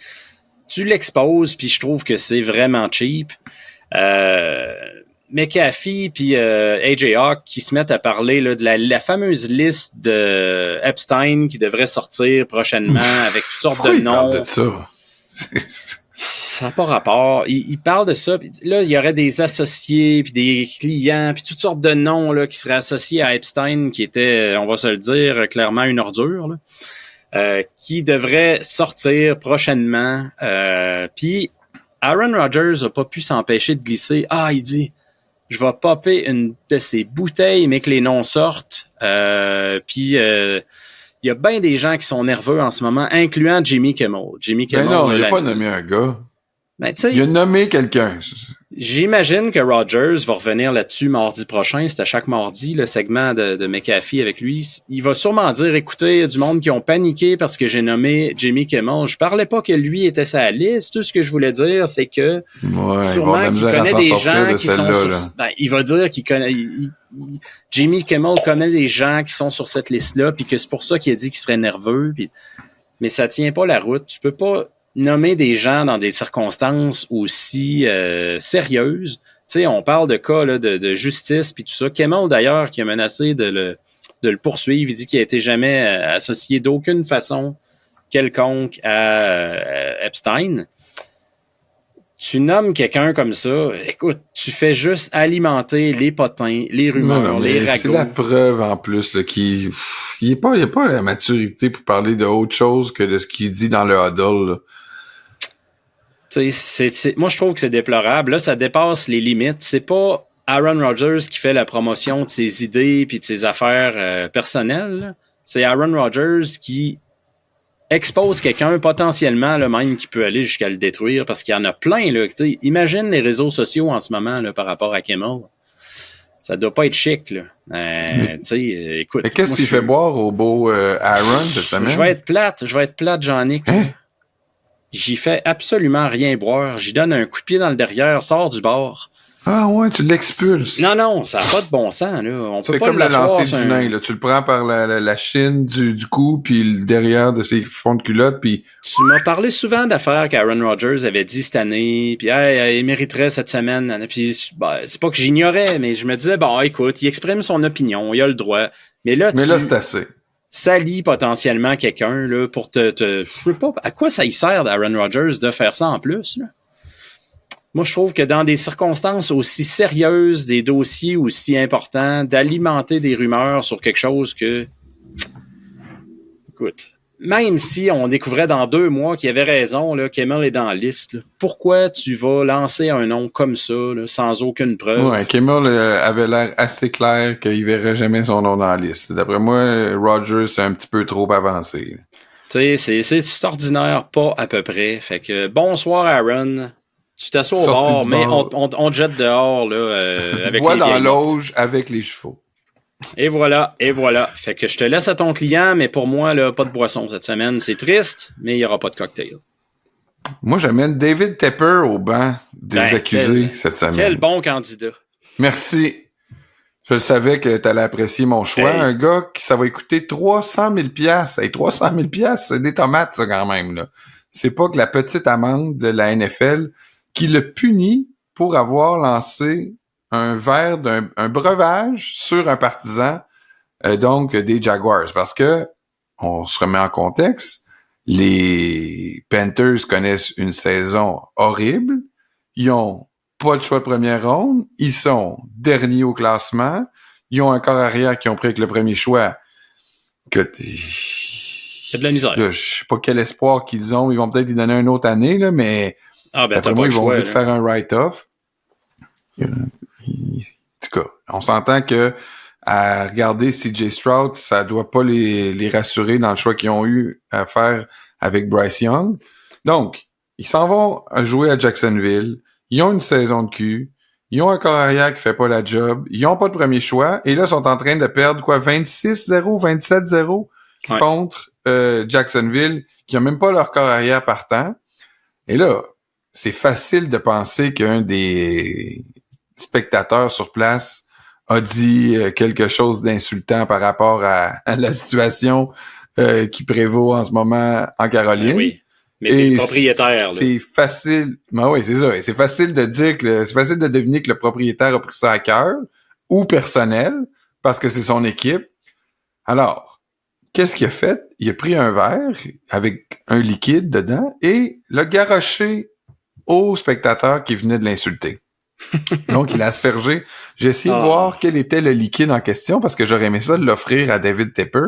tu l'exposes, puis je trouve que c'est vraiment cheap. McAfee puis AJ Hawk qui se mettent à parler là, de la fameuse liste de Epstein qui devrait sortir prochainement avec toutes sortes de noms. De ça? Ça n'a pas rapport. Il parle de ça. Là, il y aurait des associés, puis des clients, puis toutes sortes de noms là, qui seraient associés à Epstein, qui était, on va se le dire, clairement une ordure, là, qui devrait sortir prochainement. Puis Aaron Rodgers n'a pas pu s'empêcher de glisser. Il dit, je vais popper une de ces bouteilles, mais que les noms sortent. Puis il y a bien des gens qui sont nerveux en ce moment, incluant Jimmy Kimmel. Jimmy Kimmel. Ben non, il n'a pas nommé un gars. Ben, il a nommé quelqu'un. J'imagine que Rodgers va revenir là-dessus mardi prochain. C'est à chaque mardi, le segment de McAfee avec lui. Il va sûrement dire, écoutez, il y a du monde qui ont paniqué parce que j'ai nommé Jimmy Kimmel. Je parlais pas que lui était sa liste. Tout ce que je voulais dire, c'est que sûrement qu'il connaît des gens qui sont sur... il va dire qu'il connaît... Jimmy Kimmel connaît des gens qui sont sur cette liste-là, puis que c'est pour ça qu'il a dit qu'il serait nerveux. Mais ça tient pas la route. Tu peux pas nommer des gens dans des circonstances aussi sérieuses. Tu sais, on parle de cas là, de justice puis tout ça. Kimmel, d'ailleurs, qui a menacé de le poursuivre, il dit qu'il a été jamais associé d'aucune façon quelconque à Epstein. Tu nommes quelqu'un comme ça, écoute, tu fais juste alimenter les potins, les rumeurs, les ragots. C'est la preuve en plus là, qu'il n'y a pas la maturité pour parler de autre chose que de ce qu'il dit dans le huddle. Là. Moi, je trouve que c'est déplorable. Là, ça dépasse les limites. C'est pas Aaron Rodgers qui fait la promotion de ses idées puis de ses affaires personnelles. Là. C'est Aaron Rodgers qui expose quelqu'un potentiellement là, même qui peut aller jusqu'à le détruire parce qu'il y en a plein. Là, imagine les réseaux sociaux en ce moment là, par rapport à Kimmel. Ça doit pas être chic. Là. Écoute, mais qu'est-ce qu'il fait boire au beau Aaron cette semaine? Je vais être plate, Jean-Nic. Hein? J'y fais absolument rien boire. J'y donne un coup de pied dans le derrière, sors du bar. Ah ouais, tu l'expulses. Non, ça n'a pas de bon sens. Là. On peut pas comme le lancer du un... nain. Là. Tu le prends par la chine du cou, puis le derrière de ses fonds de culotte. Puis tu m'as parlé souvent d'affaires qu'Aaron Rodgers avait dit cette année, puis il mériterait cette semaine. Puis c'est pas que j'ignorais, mais je me disais, écoute, il exprime son opinion, il a le droit. Mais là, c'est assez. Salis potentiellement quelqu'un là, pour je sais pas, à quoi ça y sert d'Aaron Rodgers de faire ça en plus, là? Moi, je trouve que dans des circonstances aussi sérieuses, des dossiers aussi importants, d'alimenter des rumeurs sur quelque chose que... Écoute, même si on découvrait dans 2 mois qu'il avait raison, là, Kimmel est dans la liste, là, pourquoi tu vas lancer un nom comme ça, là, sans aucune preuve? Ouais, Kimmel avait l'air assez clair qu'il verrait jamais son nom dans la liste. D'après moi, Rodgers, c'est un petit peu trop avancé. Tu sais, c'est ordinaire, pas à peu près. Fait que, bonsoir Aaron. Tu t'assois au bord, mais on te jette dehors là, avec bois les dans l'auge avec les chevaux. Et voilà. Fait que je te laisse à ton client, mais pour moi, là, pas de boisson cette semaine. C'est triste, mais il n'y aura pas de cocktail. Moi, j'amène David Tepper au banc des accusés cette semaine. Quel bon candidat. Merci. Je le savais que tu allais apprécier mon choix. Un gars qui ça va coûter 300 000 $. Hey, 300 000 $, c'est des tomates, ça, quand même. Là. C'est pas que la petite amende de la NFL qui le punit pour avoir lancé un verre un breuvage sur un partisan, donc des Jaguars. Parce que, on se remet en contexte, les Panthers connaissent une saison horrible. Ils ont pas de choix de première ronde. Ils sont derniers au classement. Ils ont un corps arrière qui ont pris avec le premier choix. C'est de la misère. Là, je sais pas quel espoir qu'ils ont. Ils vont peut-être y donner une autre année, là, mais après moi, ils vont vite faire un write-off. En tout cas, on s'entend que à regarder CJ Stroud, ça doit pas les rassurer dans le choix qu'ils ont eu à faire avec Bryce Young. Donc, Ils s'en vont jouer à Jacksonville. Ils ont une saison de cul. Ils ont un corps arrière qui fait pas la job. Ils ont pas de premier choix. Et là, ils sont en train de perdre, 26-0, 27-0 contre Jacksonville, qui ont même pas leur corps arrière partant. Et là, c'est facile de penser qu'un des spectateurs sur place a dit quelque chose d'insultant par rapport à la situation qui prévaut en ce moment en Caroline. Oui. Mais t'es le propriétaire, là. C'est facile. Ben oui, c'est ça. Et c'est facile de dire c'est facile de deviner que le propriétaire a pris ça à cœur ou personnel parce que c'est son équipe. Alors, qu'est-ce qu'il a fait? Il a pris un verre avec un liquide dedans et l'a garoché au spectateur qui venait de l'insulter. Donc, il a aspergé. J'ai essayé de voir quel était le liquide en question parce que j'aurais aimé ça de l'offrir à David Tepper,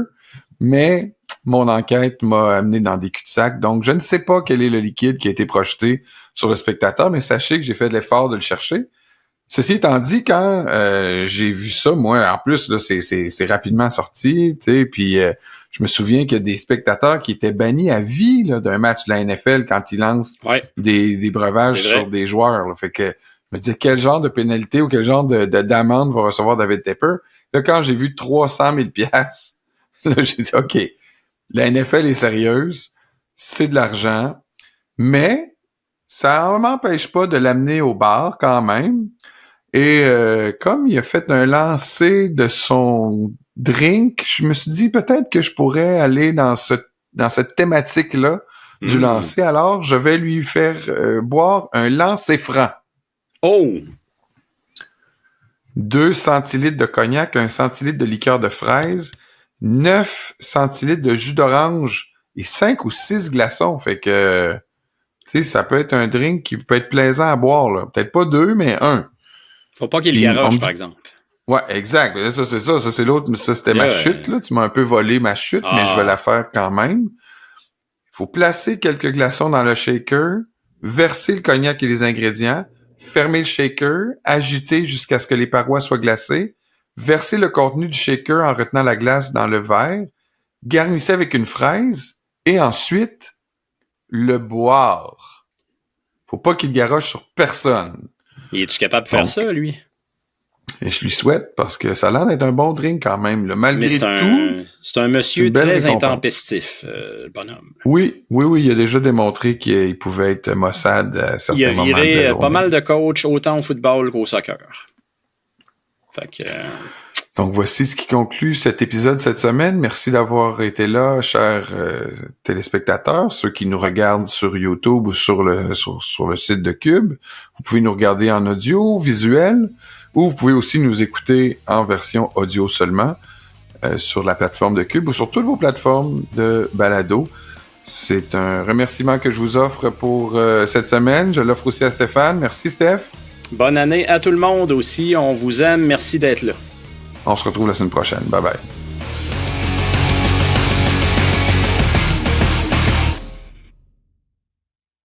mais mon enquête m'a amené dans des cul-de-sac. Donc, je ne sais pas quel est le liquide qui a été projeté sur le spectateur, mais sachez que j'ai fait l'effort de le chercher. Ceci étant dit, quand j'ai vu ça, moi, en plus, là, c'est rapidement sorti, tu sais, puis je me souviens qu'il y a des spectateurs qui étaient bannis à vie là, d'un match de la NFL quand ils lancent des breuvages sur des joueurs. Là. Fait que je me disais, quel genre de pénalité ou quel genre d'amende va recevoir David Tepper? Là, quand j'ai vu 300 000 piastres, là, j'ai dit, OK, la NFL est sérieuse, c'est de l'argent, mais ça ne m'empêche pas de l'amener au bar quand même. Et comme il a fait un lancer de son drink, je me suis dit peut-être que je pourrais aller dans cette thématique-là du lancer. Alors, je vais lui faire boire un lancer franc. Oh! 2 centilitres de cognac, 1 centilitre de liqueur de fraise, 9 centilitres de jus d'orange et 5 ou 6 glaçons. Fait que, tu sais, ça peut être un drink qui peut être plaisant à boire, là. Peut-être pas 2, mais 1. Faut pas qu'il le garoche, par exemple. Ouais, exact. Ça, c'est ça. Ça, c'est l'autre. Ça, c'était ma chute, là. Tu m'as un peu volé ma chute, mais je vais la faire quand même. Il faut placer quelques glaçons dans le shaker, verser le cognac et les ingrédients, fermer le shaker, agiter jusqu'à ce que les parois soient glacées, verser le contenu du shaker en retenant la glace dans le verre, garnissez avec une fraise et ensuite le boire. Faut pas qu'il garoche sur personne. Et es-tu capable de faire ça, lui? Et je lui souhaite, parce que ça a l'air d'être un bon drink quand même. Là. Malgré tout, c'est un monsieur très intempestif, le bonhomme. Oui, il a déjà démontré qu'il pouvait être Mossad à certains moments de la journée. Il a viré pas mal de coachs, autant au football qu'au soccer. Fait que... Donc, voici ce qui conclut cet épisode cette semaine. Merci d'avoir été là, chers téléspectateurs, ceux qui nous regardent sur YouTube ou sur le site de Cube. Vous pouvez nous regarder en audio, visuel, ou vous pouvez aussi nous écouter en version audio seulement sur la plateforme de Cube ou sur toutes vos plateformes de balado. C'est un remerciement que je vous offre pour cette semaine. Je l'offre aussi à Stéphane. Merci, Steph. Bonne année à tout le monde aussi. On vous aime. Merci d'être là. On se retrouve la semaine prochaine. Bye bye.